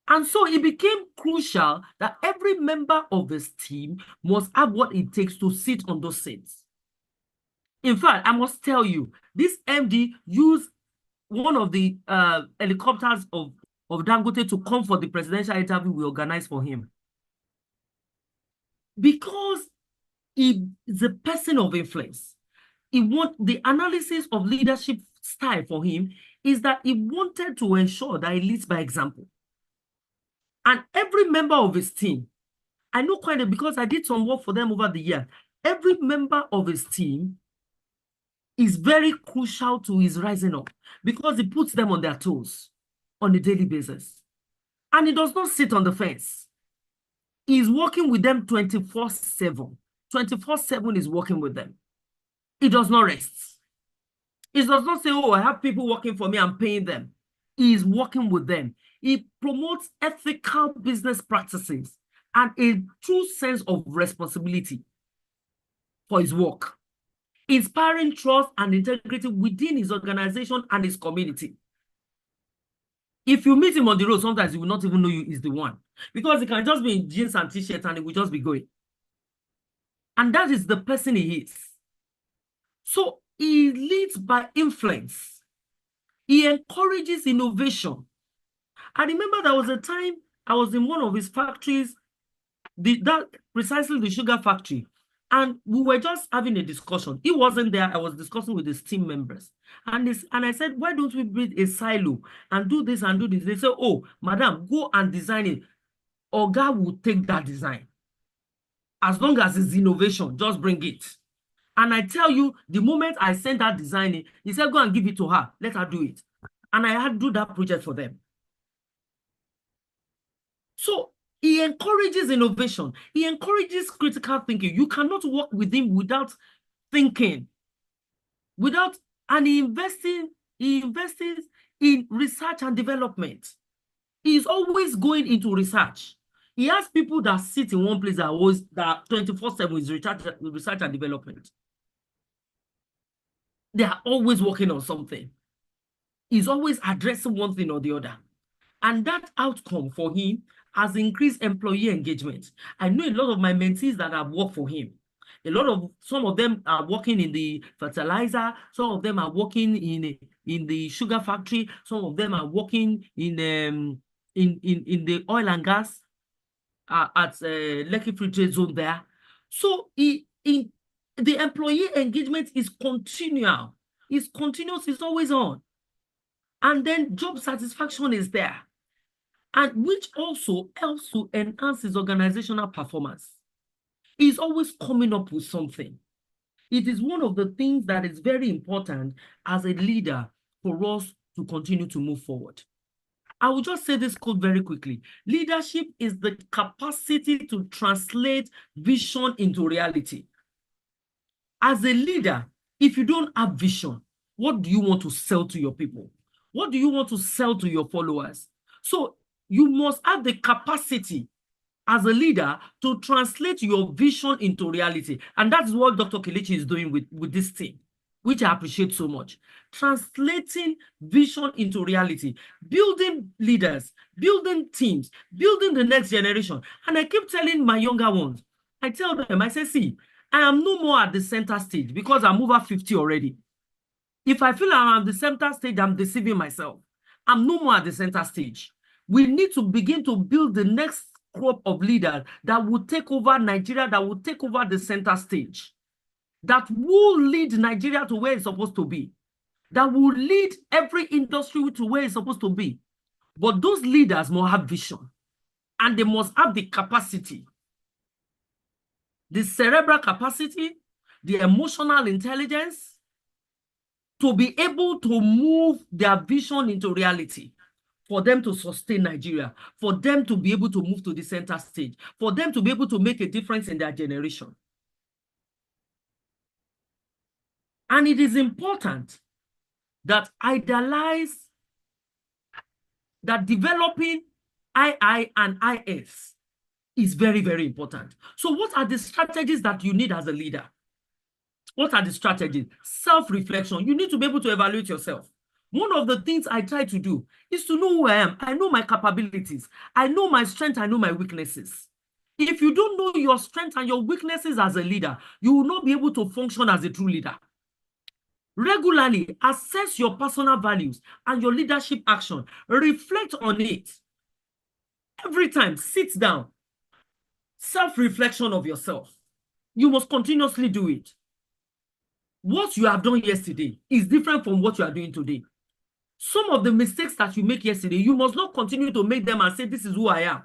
And so it became crucial that every member of his team must have what it takes to sit on those seats. In fact, I must tell you, this MD used one of the helicopters of Dangote to come for the presidential interview we organized for him. Because he is a person of influence. The analysis of leadership style for him is that he wanted to ensure that he leads by example. And every member of his team, I know quite a, because I did some work for them over the year, every member of his team is very crucial to his rising up because he puts them on their toes on a daily basis. And he does not sit on the fence. He's working with them 24/7. 24/7 is working with them. He does not rest. He does not say, oh, I have people working for me, I'm paying them. He is working with them. He promotes ethical business practices and a true sense of responsibility for his work, inspiring trust and integrity within his organization and his community. If you meet him on the road, sometimes he will not even know you is the one, because he can just be in jeans and t-shirts and he will just be going. And that is the person he is. So he leads by influence. He encourages innovation. I remember there was a time I was in one of his factories, precisely the sugar factory, and we were just having a discussion. He wasn't there. I was discussing with his team members. And I said, why don't we build a silo and do this and do this? They said, oh, madam, go and design it. Oga will take that design. As long as it's innovation, just bring it. And I tell you, the moment I sent that design in, he said, go and give it to her. Let her do it. And I had to do that project for them. So he encourages innovation. He encourages critical thinking. You cannot work with him without thinking. And he invests in research and development. He's always going into research. He has people that sit in one place that 24/7 is research and development. They are always working on something. He's always addressing one thing or the other. And that outcome for him has increased employee engagement. I know a lot of my mentees that have worked for him. Some of them are working in the fertilizer, some of them are working in the sugar factory, some of them are working in the oil and gas at Lekki Free Trade Zone there. So the employee engagement is continual. It's continuous, it's always on. And then job satisfaction is there, and which also helps to enhance his organizational performance. He's always coming up with something. It is one of the things that is very important as a leader for us to continue to move forward. I will just say this quote very quickly. Leadership is the capacity to translate vision into reality. As a leader, if you don't have vision, what do you want to sell to your people? What do you want to sell to your followers? So you must have the capacity as a leader to translate your vision into reality. And that's what Dr. Kelechi is doing with this team, which I appreciate so much. Translating vision into reality, building leaders, building teams, building the next generation. And I keep telling my younger ones, I tell them, I say, see, I am no more at the center stage because I'm over 50 already. If I feel I'm at the center stage, I'm deceiving myself. I'm no more at the center stage. We need to begin to build the next crop of leaders that will take over Nigeria, that will take over the center stage, that will lead Nigeria to where it's supposed to be, that will lead every industry to where it's supposed to be. But those leaders must have vision, and they must have the capacity, the cerebral capacity, the emotional intelligence to be able to move their vision into reality, for them to sustain Nigeria, for them to be able to move to the center stage, for them to be able to make a difference in their generation. And it is important that developing II and IS is very, very important. So what are the strategies that you need as a leader? What are the strategies? Self-reflection. You need to be able to evaluate yourself. One of the things I try to do is to know who I am. I know my capabilities. I know my strengths. I know my weaknesses. If you don't know your strengths and your weaknesses as a leader, you will not be able to function as a true leader. Regularly assess your personal values and your leadership action. Reflect on it. Every time, sit down. Self-reflection of yourself. You must continuously do it. What you have done yesterday is different from what you are doing today. Some of the mistakes that you make yesterday, you must not continue to make them and say, this is who I am.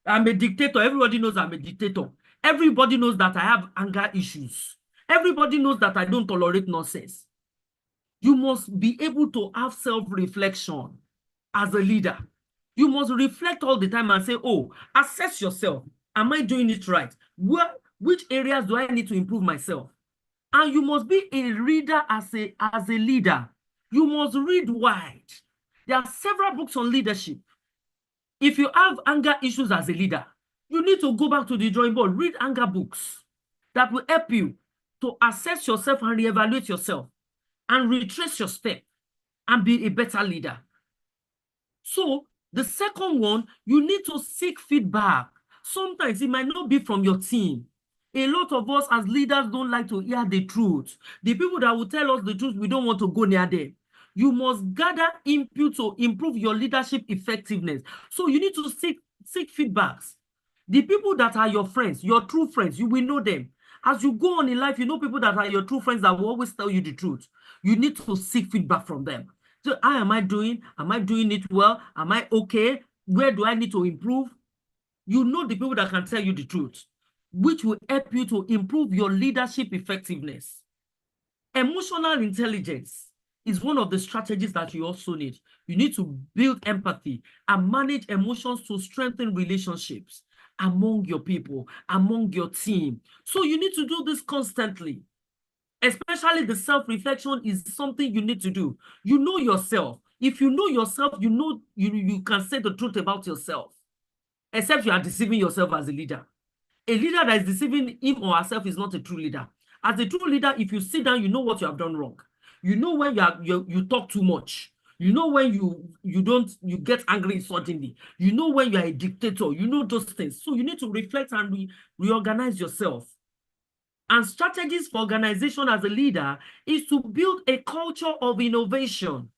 I'm a dictator. Everybody knows I'm a dictator. Everybody knows that I have anger issues. Everybody knows that I don't tolerate nonsense. You must be able to have self-reflection as a leader. You must reflect all the time and say, oh, assess yourself. Am I doing it right? Which areas do I need to improve myself? And you must be a reader as a leader. You must read wide. There are several books on leadership. If you have anger issues as a leader, you need to go back to the drawing board, read anger books that will help you to assess yourself and reevaluate yourself and retrace your step and be a better leader. So the second one, you need to seek feedback. Sometimes it might not be from your team. A lot of us as leaders don't like to hear the truth. The people that will tell us the truth, we don't want to go near them. You must gather input to improve your leadership effectiveness. So you need to seek feedbacks. The people that are your friends, your true friends, you will know them. As you go on in life, you know people that are your true friends that will always tell you the truth. You need to seek feedback from them. So how am I doing? Am I doing it well? Am I okay? Where do I need to improve? You know the people that can tell you the truth, which will help you to improve your leadership effectiveness. Emotional intelligence is one of the strategies that you also need. You need to build empathy and manage emotions to strengthen relationships among your people, among your team. So you need to do this constantly. Especially the self-reflection is something you need to do. You know yourself. If you know yourself, you know you can say the truth about yourself. Except you are deceiving yourself as a leader. A leader that is deceiving him or herself is not a true leader. As a true leader, if you sit down, you know what you have done wrong. You know when you talk too much. You know when you get angry suddenly. You know when you are a dictator. You know those things. So you need to reflect and reorganize yourself. And strategies for organization as a leader is to build a culture of innovation.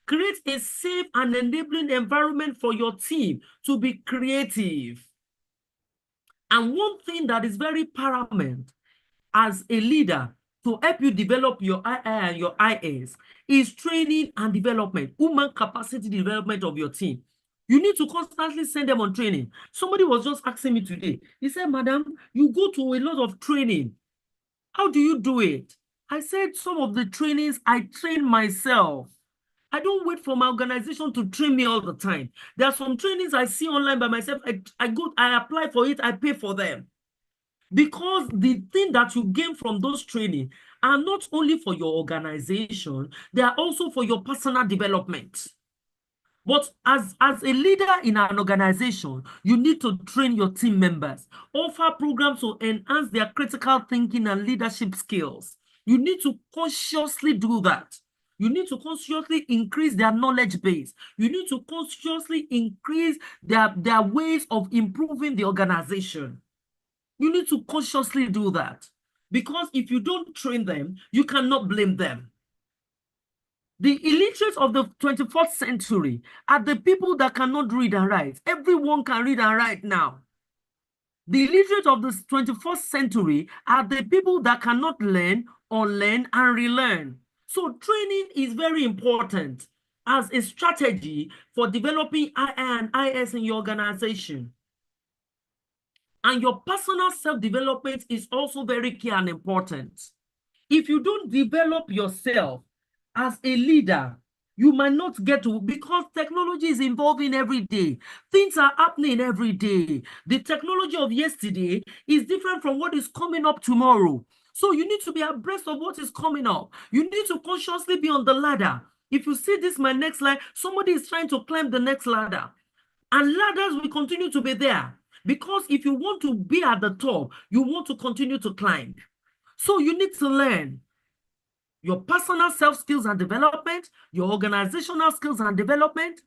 Create a safe and enabling environment for your team to be creative. And one thing that is very paramount as a leader to help you develop your II and your IS is training and development, human capacity development of your team. You need to constantly send them on training. Somebody was just asking me today. He said, Madam, you go to a lot of training. How do you do it? I said some of the trainings I train myself. I don't wait for my organization to train me all the time. There are some trainings I see online by myself. I apply for it, I pay for them. Because the thing that you gain from those training are not only for your organization, they are also for your personal development. But as a leader in an organization, you need to train your team members, offer programs to enhance their critical thinking and leadership skills. You need to consciously do that. You need to consciously increase their knowledge base. You need to consciously increase their ways of improving the organization. You need to consciously do that. Because if you don't train them, you cannot blame them. The illiterate of the 21st century are the people that cannot read and write. Everyone can read and write now. The illiterate of the 21st century are the people that cannot learn, unlearn, and relearn. So training is very important as a strategy for developing II and IS in your organization. And your personal self-development is also very key and important. If you don't develop yourself as a leader, you might not get to, because technology is evolving every day. Things are happening every day. The technology of yesterday is different from what is coming up tomorrow. So you need to be abreast of what is coming up. You need to consciously be on the ladder. If you see this, my next slide, somebody is trying to climb the next ladder. And ladders will continue to be there. Because if you want to be at the top, you want to continue to climb. So you need to learn your personal self-skills and development, your organizational skills and development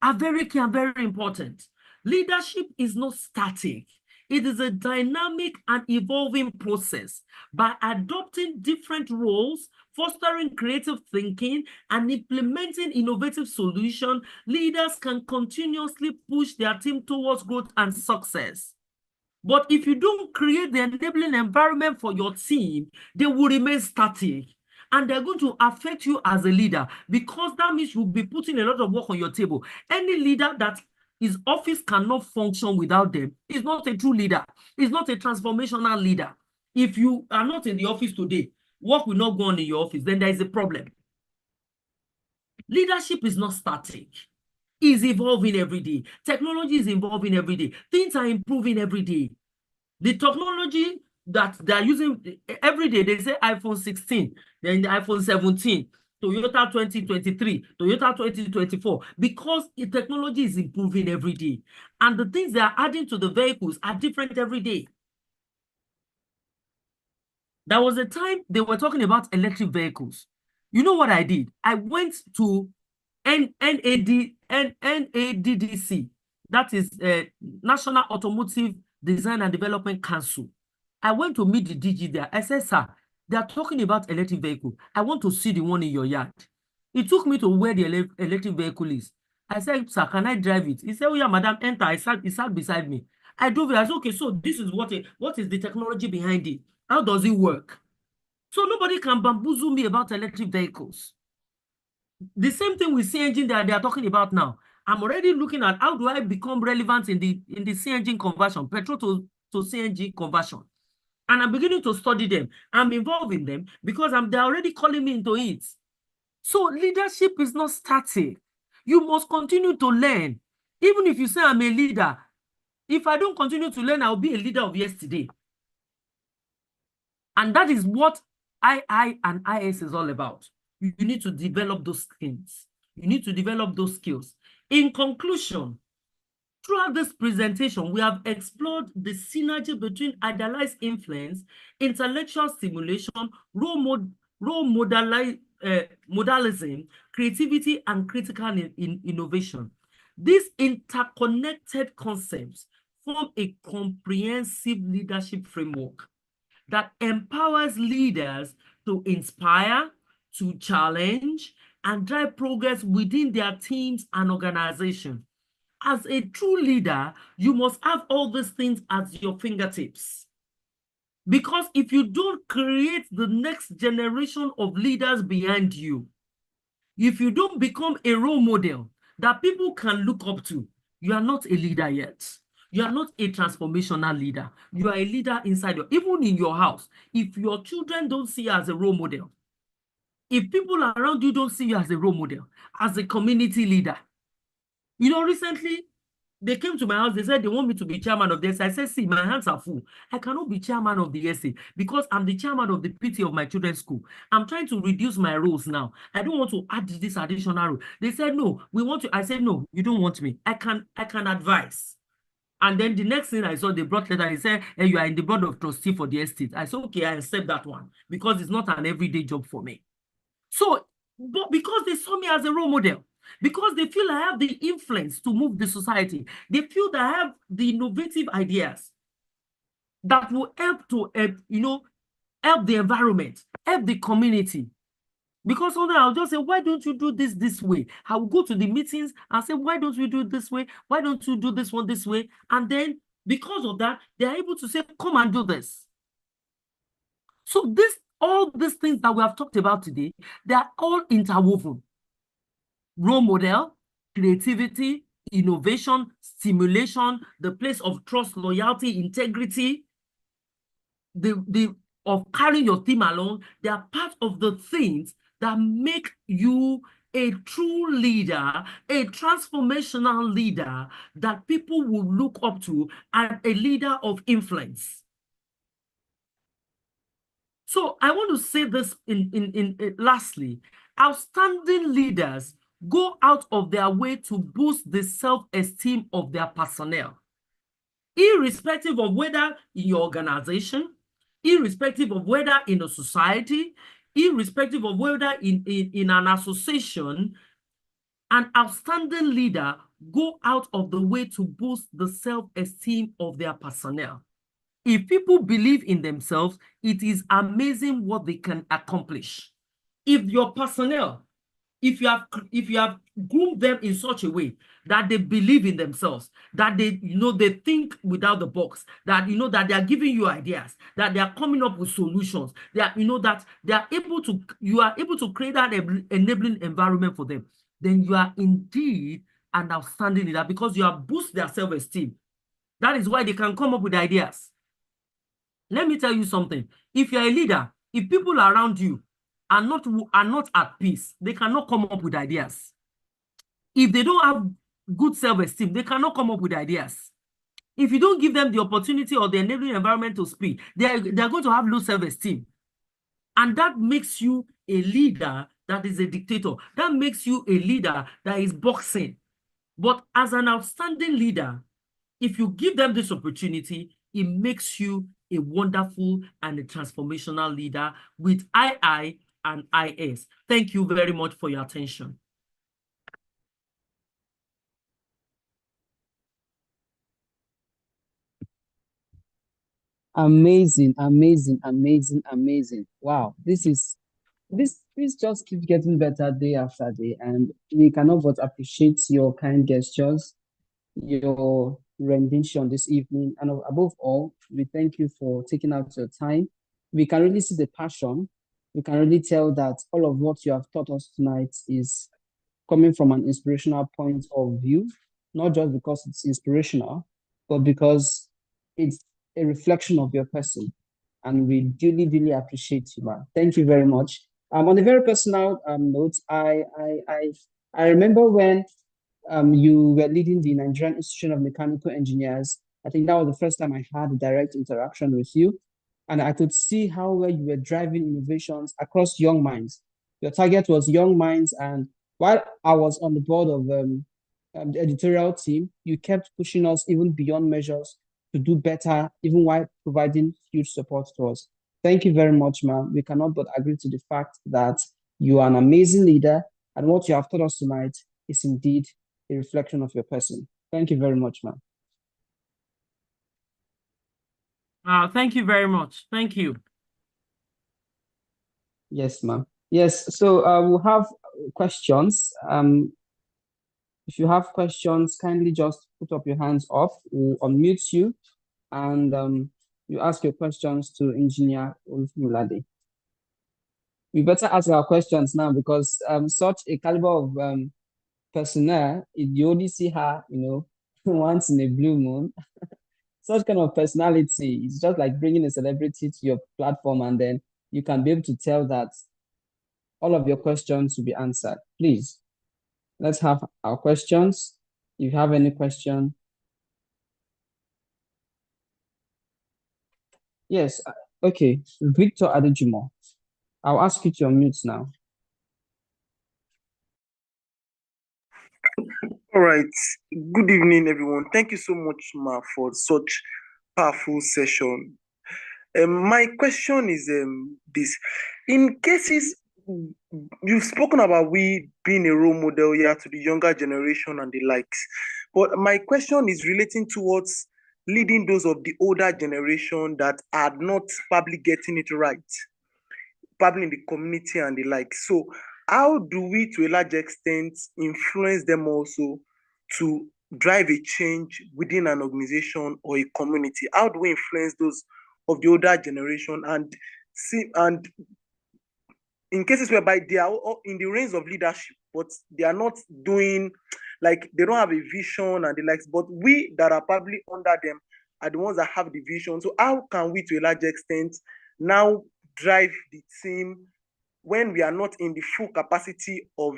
are very key and very important. Leadership is not static. It is a dynamic and evolving process. By adopting different roles, fostering creative thinking, and implementing innovative solutions, leaders can continuously push their team towards growth and success. But if you don't create the enabling environment for your team, they will remain static. And they're going to affect you as a leader, because that means you'll be putting a lot of work on your table. Any leader that his office cannot function without them is not a true leader. Is not a transformational leader. If you are not in the office today, work will not go on in your office, then there is a problem. Leadership is not static. It's evolving every day. Technology is evolving every day. Things are improving every day. The technology that they're using every day, they say iPhone 16, then the iPhone 17, Toyota 2023, Toyota 2024, because the technology is improving every day. And the things they are adding to the vehicles are different every day. There was a time they were talking about electric vehicles. You know what I did? I went to NADDC, that is National Automotive Design and Development Council. I went to meet the DG there. I said, sir, they are talking about electric vehicle. I want to see the one in your yard. He took me to where the electric vehicle is. I said, sir, can I drive it? He said, oh yeah, madam, enter. He sat beside me. I drove it. I said, okay, so this is what is the technology behind it? How does it work? So nobody can bamboozle me about electric vehicles. The same thing with CNG that they are talking about now. I'm already looking at how do I become relevant in the CNG conversion, petrol to CNG conversion. And I'm beginning to study them. I'm involved in them because they're already calling me into it. So leadership is not static. You must continue to learn. Even if you say I'm a leader, if I don't continue to learn, I'll be a leader of yesterday. And that is what II and IS is all about. You need to develop those things. You need to develop those skills. In conclusion, throughout this presentation, we have explored the synergy between idealized influence, intellectual stimulation, modalism, creativity, and critical innovation. These interconnected concepts form a comprehensive leadership framework that empowers leaders to inspire, to challenge, and drive progress within their teams and organizations. As a true leader, you must have all these things at your fingertips. Because if you don't create the next generation of leaders behind you, if you don't become a role model that people can look up to, you are not a leader yet. You are not a transformational leader. You are a leader inside even in your house. If your children don't see you as a role model, if people around you don't see you as a role model, as a community leader. You know, recently, they came to my house, they said they want me to be chairman of the SA. I said, see, my hands are full. I cannot be chairman of the SA because I'm the chairman of the PT of my children's school. I'm trying to reduce my roles now. I don't want to add this additional role. They said, no, we want you. I said, no, you don't want me. I can advise. And then the next thing I saw, they brought letter. They said, hey, you are in the board of trustee for the estate. I said, okay, I accept that one because it's not an everyday job for me. So, but because they saw me as a role model, because they feel I have the influence to move the society, they feel that I have the innovative ideas that will help to, help the environment, help the community. Because sometimes I'll just say, why don't you do this way? I will go to the meetings and say, why don't we do it this way? Why don't you do this one this way? And then because of that, they are able to say, come and do this. So all these things that we have talked about today, they are all interwoven. Role model, creativity, innovation, stimulation, the place of trust, loyalty, integrity, of carrying your team along, they are part of the things that make you a true leader, a transformational leader that people will look up to, and a leader of influence. So I want to say this lastly, outstanding leaders go out of their way to boost the self-esteem of their personnel, irrespective of whether in your organization, irrespective of whether in a society, irrespective of whether in an association. An outstanding leader go out of the way to boost the self-esteem of their personnel. If people believe in themselves, it is amazing what they can accomplish. If your personnel, if you have groomed them in such a way that they believe in themselves, that they they think without the box, that that they are giving you ideas, that they are coming up with solutions, that that they are able to, you are able to create that enabling environment for them, then you are indeed an outstanding leader, because you have boosted their self-esteem. That is why they can come up with ideas. Let me tell you something. If you're a leader, if people around you are not at peace, they cannot come up with ideas. If they don't have good self-esteem, they cannot come up with ideas. If you don't give them the opportunity or the enabling environment to speak, they're going to have low self-esteem. And that makes you a leader that is a dictator. That makes you a leader that is boxing. But as an outstanding leader, if you give them this opportunity, it makes you a wonderful and a transformational leader with II and IS. Thank you very much for your attention. Amazing, amazing, amazing, amazing. Wow, this just keeps getting better day after day, and we cannot but appreciate your kind gestures, your rendition this evening, and above all, we thank you for taking out your time. We can really see the passion. We can really tell that all of what you have taught us tonight is coming from an inspirational point of view, not just because it's inspirational, but because it's a reflection of your person. And we duly, duly appreciate you, man. Thank you very much. On a very personal note, I remember when you were leading the Nigerian Institute of Mechanical Engineers. I think that was the first time I had a direct interaction with you. And I could see how well you were driving innovations across young minds. Your target was young minds. And while I was on the board of the editorial team, you kept pushing us even beyond measures to do better, even while providing huge support to us. Thank you very much, ma'am. We cannot but agree to the fact that you are an amazing leader, and what you have taught us tonight is indeed a reflection of your person. Thank you very much, ma'am. Thank you very much. Thank you. Yes, ma'am. Yes, so we'll have questions. If you have questions, kindly just put up your hands up. We'll unmute you, and you ask your questions to Engineer Olufulade. We better ask our questions now, because such a caliber of personnel, you only see her, once in a blue moon. Such kind of personality is just like bringing a celebrity to your platform, and then you can be able to tell that all of your questions will be answered. Please, let's have our questions. If you have any question. Yes, okay. Victor Adejumo, I'll ask you to unmute now. All right. Good evening, everyone. Thank you so much, Ma, for such powerful session. My question is this. In cases, you've spoken about we being a role model here to the younger generation and the likes, but my question is relating towards leading those of the older generation that are not probably getting it right, probably in the community and the like. So how do we, to a large extent, influence them also to drive a change within an organization or a community? How do we influence those of the older generation and in cases whereby they are in the reins of leadership, but they are not doing, like, they don't have a vision and the likes, but we that are probably under them are the ones that have the vision. So how can we, to a large extent, now drive the team when we are not in the full capacity of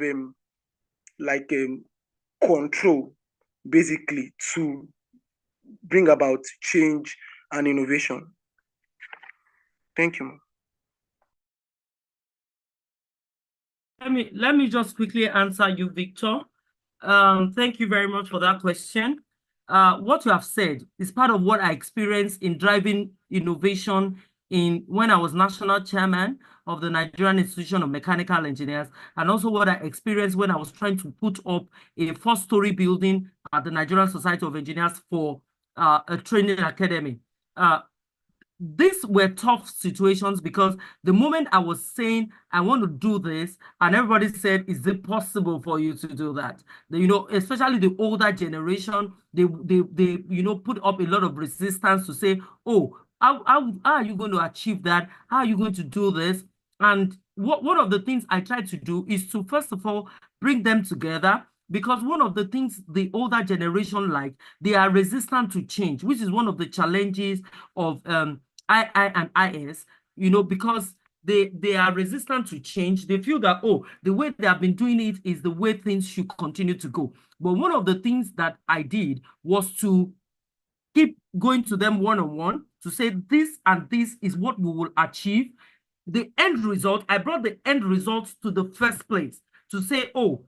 control, basically, to bring about change and innovation. Thank you. Let me just quickly answer you, Victor. Thank you very much for that question. What you have said is part of what I experienced in driving innovation when I was national chairman of the Nigerian Institution of Mechanical Engineers, and also what I experienced when I was trying to put up a 4-story building at the Nigerian Society of Engineers for a training academy. These were tough situations because the moment I was saying I want to do this, and everybody said, "Is it possible for you to do that?" Especially the older generation, they put up a lot of resistance to say, "Oh, how are you going to achieve that? How are you going to do this?" And one of the things I try to do is to first of all bring them together, because one of the things the older generation they are resistant to change, which is one of the challenges of II and IS, because they are resistant to change. They feel that, oh, the way they have been doing it is the way things should continue to go. But one of the things that I did was to keep going to them one-on-one to say this and this is what we will achieve. The end result, I brought the end result to the first place to say, oh,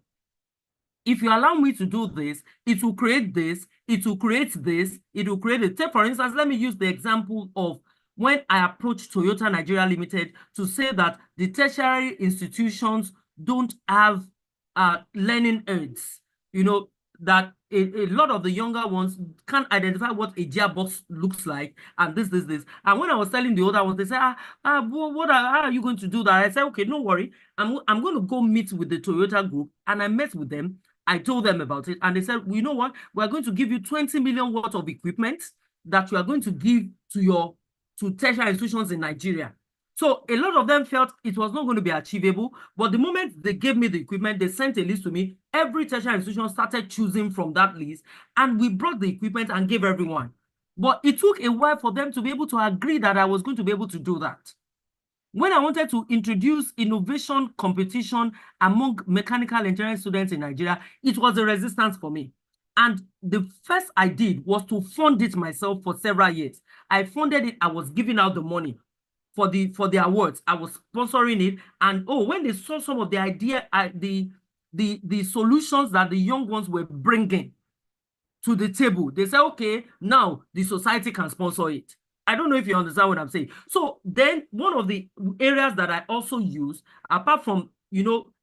if you allow me to do this, it will create this, it will create this, it will create it. Take, for instance, let me use the example of when I approached Toyota Nigeria Limited to say that the tertiary institutions don't have learning aids, that a lot of the younger ones can't identify what a gearbox looks like, and this. And when I was telling the older ones, they said, how are you going to do that? I said, okay, no worry. I'm going to go meet with the Toyota group. And I met with them. I told them about it, and they said, well, you know what? We're going to give you 20 million worth of equipment that you are going to give to tertiary institutions in Nigeria. So a lot of them felt it was not going to be achievable, but the moment they gave me the equipment, they sent a list to me. Every tertiary institution started choosing from that list, and we brought the equipment and gave everyone. But it took a while for them to be able to agree that I was going to be able to do that. When I wanted to introduce innovation competition among mechanical engineering students in Nigeria, it was a resistance for me. And the first I did was to fund it myself for several years. I funded it, I was giving out the money for the awards. I was sponsoring it. And when they saw some of the idea, the solutions that the young ones were bringing to the table, they said, okay, now the society can sponsor it. I don't know if you understand what I'm saying. So then one of the areas that I also use, apart from,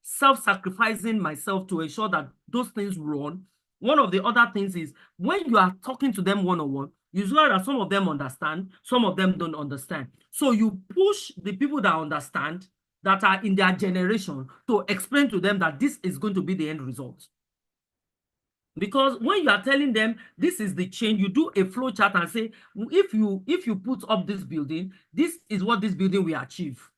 self-sacrificing myself to ensure that those things run, one of the other things is when you are talking to them one-on-one, you see that some of them understand, some of them don't understand. So you push the people that understand, that are in their generation, to explain to them that this is going to be the end result. Because when you are telling them this is the change, you do a flow chart and say, if you put up this building, this is what this building will achieve.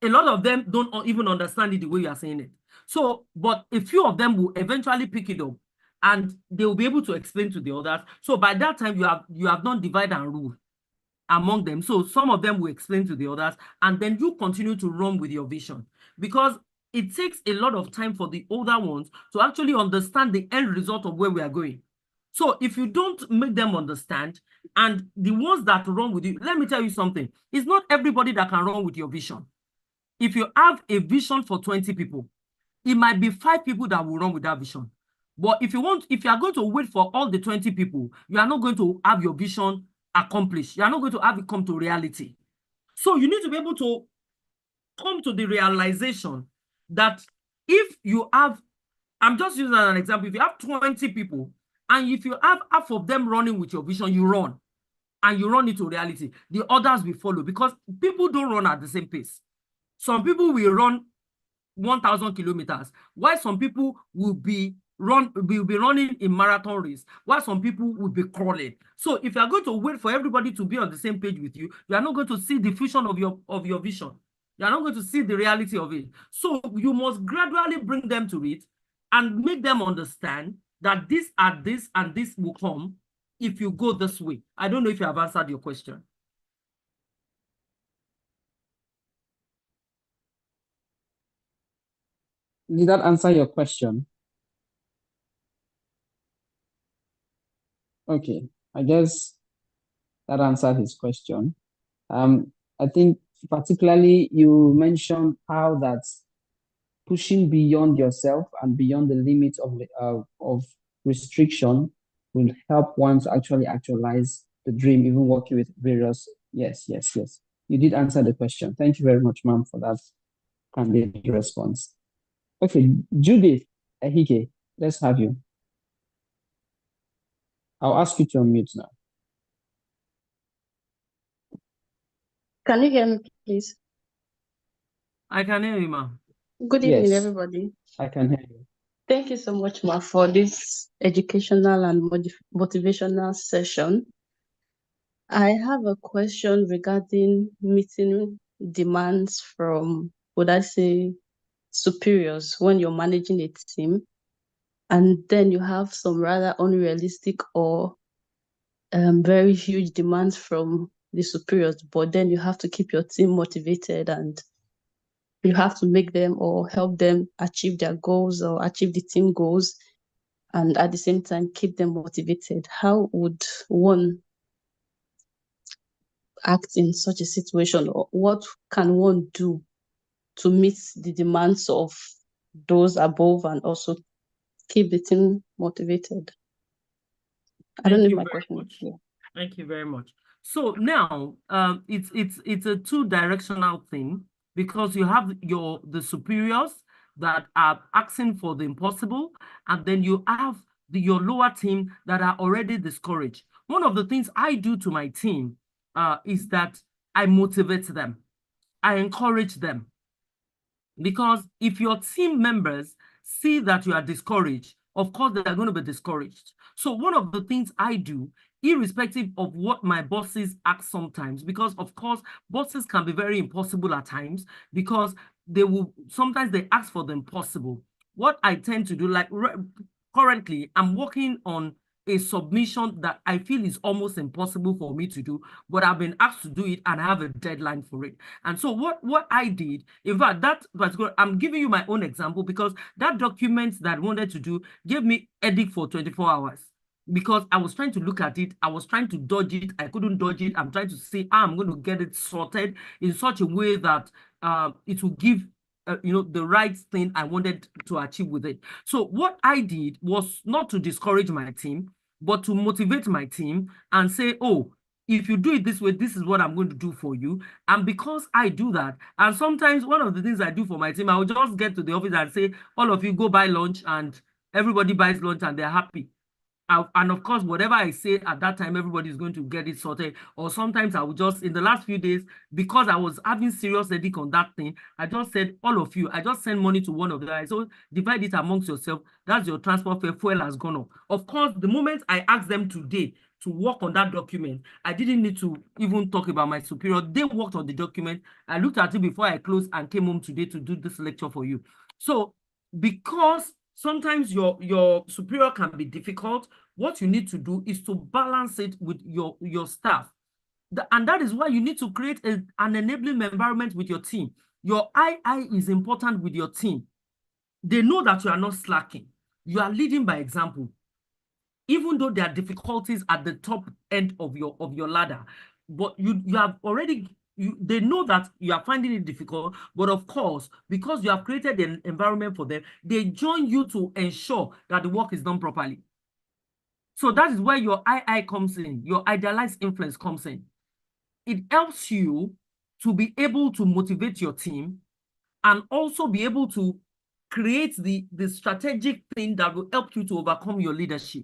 A lot of them don't even understand it the way you are saying it. So, but a few of them will eventually pick it up, and they will be able to explain to the others. So by that time, you have done divide and rule among them. So some of them will explain to the others, and then you continue to run with your vision. Because it takes a lot of time for the older ones to actually understand the end result of where we are going. So if you don't make them understand, and the ones that run with you, let me tell you something, it's not everybody that can run with your vision. If you have a vision for 20 people, it might be 5 people that will run with that vision. But if you are going to wait for all the 20 people, you are not going to have your vision accomplished. You are not going to have it come to reality. So you need to be able to come to the realization that if you have, I'm just using an example, if you have 20 people and if you have half of them running with your vision, you run and you run it to reality, the others will follow, because people don't run at the same pace. Some people will run 1,000 kilometers, while some people will be running in marathon race, while some people will be crawling. So if you are going to wait for everybody to be on the same page with you, you are not going to see the fusion of your vision. You are not going to see the reality of it. So you must gradually bring them to it and make them understand that this and this and this will come if you go this way. I don't know if you have answered your question. Did that answer your question? Okay, I guess that answered his question. I think particularly you mentioned how that pushing beyond yourself and beyond the limits of restriction will help one to actually actualize the dream, even working with various. Yes, yes, yes. You did answer the question. Thank you very much, ma'am, for that candid response. Okay, Judith Ehike, let's have you. I'll ask you to unmute now. Can you hear me, please? I can hear you, ma'am. Good evening, Yes, everybody. I can hear you. Thank you so much, Ma, for this educational and motivational session. I have a question regarding meeting demands from, would I say, superiors when you're managing a team, and then you have some rather unrealistic or very huge demands from the superiors, but then you have to keep your team motivated and you have to make them or help them achieve their goals or achieve the team goals, and at the same time keep them motivated. How would one act in such a situation, or what can one do to meet the demands of those above and also keep the team motivated? I don't know Thank if you my very question is much. clear. Thank you very much. So now, it's a two-directional thing, because you have the superiors that are asking for the impossible, and then you have your lower team that are already discouraged. One of the things I do to my team is that I motivate them, I encourage them. Because if your team members see that you are discouraged, of course, they are going to be discouraged. So one of the things I do, irrespective of what my bosses ask sometimes, because of course, bosses can be very impossible at times, because sometimes they ask for the impossible. What I tend to do, like currently, I'm working on a submission that I feel is almost impossible for me to do, but I've been asked to do it and I have a deadline for it. And so what I did, in fact, that particular, I'm giving you my own example, because that document that I wanted to do gave me headache for 24 hours. Because I was trying to look at it, I was trying to dodge it, I couldn't dodge it. I'm trying to say, I'm going to get it sorted in such a way that it will give the right thing I wanted to achieve with it. So what I did was not to discourage my team, but to motivate my team and say, oh, if you do it this way, this is what I'm going to do for you. And because I do that, and sometimes one of the things I do for my team, I will just get to the office and say, all of you go buy lunch, and everybody buys lunch and they're happy. And of course, whatever I say at that time, everybody is going to get it sorted. Or sometimes I would just, in the last few days, because I was having serious headache on that thing, I just said, all of you, I just send money to one of the guys. So divide it amongst yourself. That's your transport fare. Fuel has gone up. Of course, the moment I asked them today to work on that document, I didn't need to even talk about my superior. They worked on the document. I looked at it before I closed and came home today to do this lecture for you. So because sometimes your superior can be difficult, what you need to do is to balance it with your staff. And that is why you need to create an enabling environment with your team. Your II is important with your team. They know that you are not slacking. You are leading by example. Even though there are difficulties at the top end of your ladder, but you have already, they know that you are finding it difficult, but of course, because you have created an environment for them, they join you to ensure that the work is done properly. So that is where your II comes in, your idealized influence comes in. It helps you to be able to motivate your team and also be able to create the strategic thing that will help you to overcome your leadership.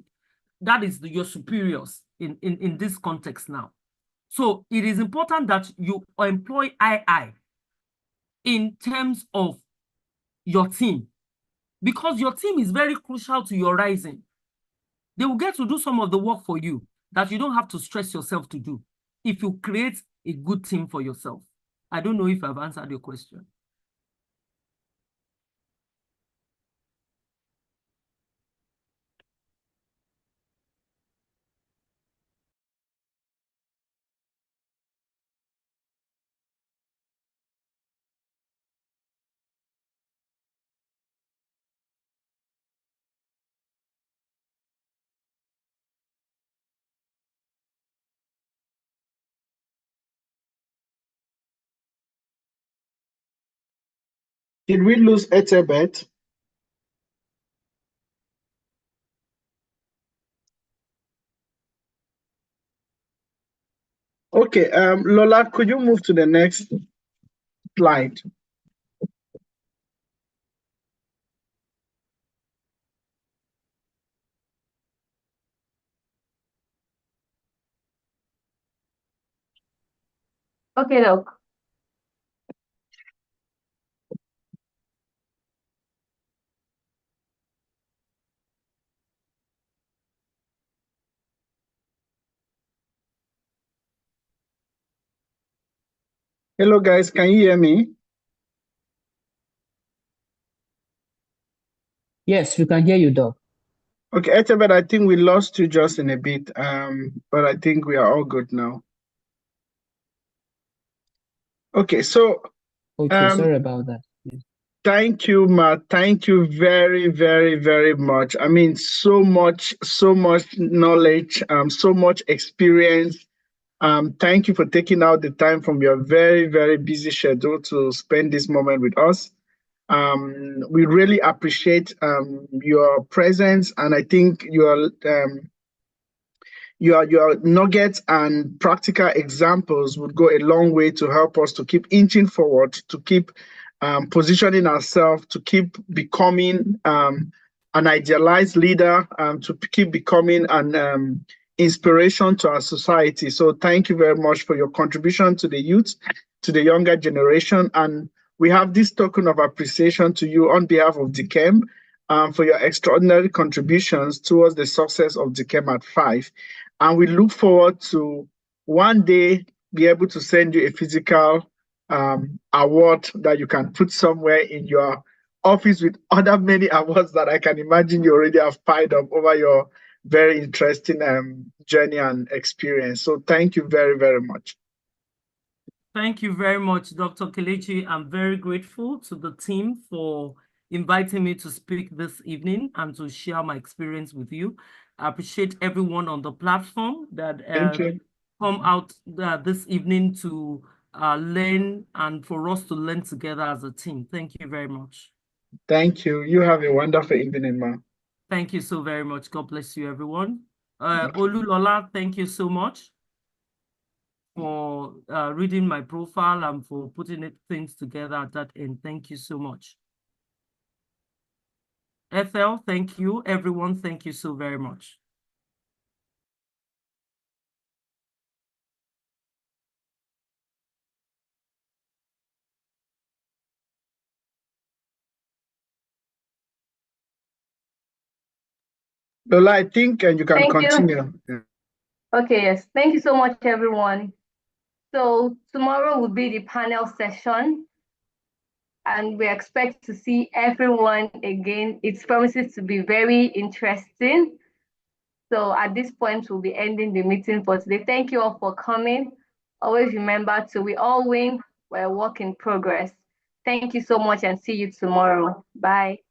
That is your superiors in this context now. So it is important that you employ II in terms of your team, because your team is very crucial to your rising. They will get to do some of the work for you that you don't have to stress yourself to do if you create a good team for yourself. I don't know if I've answered your question. Did we lose Etebet? Okay, Lola, could you move to the next slide? Okay, look. Hello, guys. Can you hear me? Yes, we can hear you, Doc. Okay, Etebet, I think we lost you just in a bit, but I think we are all good now. Okay, so Okay, sorry about that. thank you, Ma. Thank you very, very, very much. I mean, so much knowledge, so much experience. Thank you for taking out the time from your very, very busy schedule to spend this moment with us. We really appreciate your presence, and I think your nuggets and practical examples would go a long way to help us to keep inching forward, to keep positioning ourselves, to keep becoming an idealized leader, to keep becoming an inspiration to our society. So thank you very much for your contribution to the youth, to the younger generation. And we have this token of appreciation to you on behalf of Dekemp for your extraordinary contributions towards the success of Dekemp at 5. And we look forward to one day be able to send you a physical award that you can put somewhere in your office with other many awards that I can imagine you already have piled up over your very interesting journey and experience. So thank you very, very much. Thank you very much, Dr. Kelechi. I'm very grateful to the team for inviting me to speak this evening and to share my experience with you. I appreciate everyone on the platform that come out this evening to learn and for us to learn together as a team. Thank you very much. Thank you. You have a wonderful evening, ma. Thank you so very much. God bless you, everyone. Olulola, thank you so much for reading my profile and for putting things together at that end. Thank you so much. Ethel, thank you. Everyone, thank you so very much. Lola, I think you can continue. Okay, yes. Thank you so much, everyone. So tomorrow will be the panel session, and we expect to see everyone again. It promises to be very interesting. So at this point, we'll be ending the meeting for today. Thank you all for coming. Always remember to we all win, we're a work in progress. Thank you so much and see you tomorrow. Bye.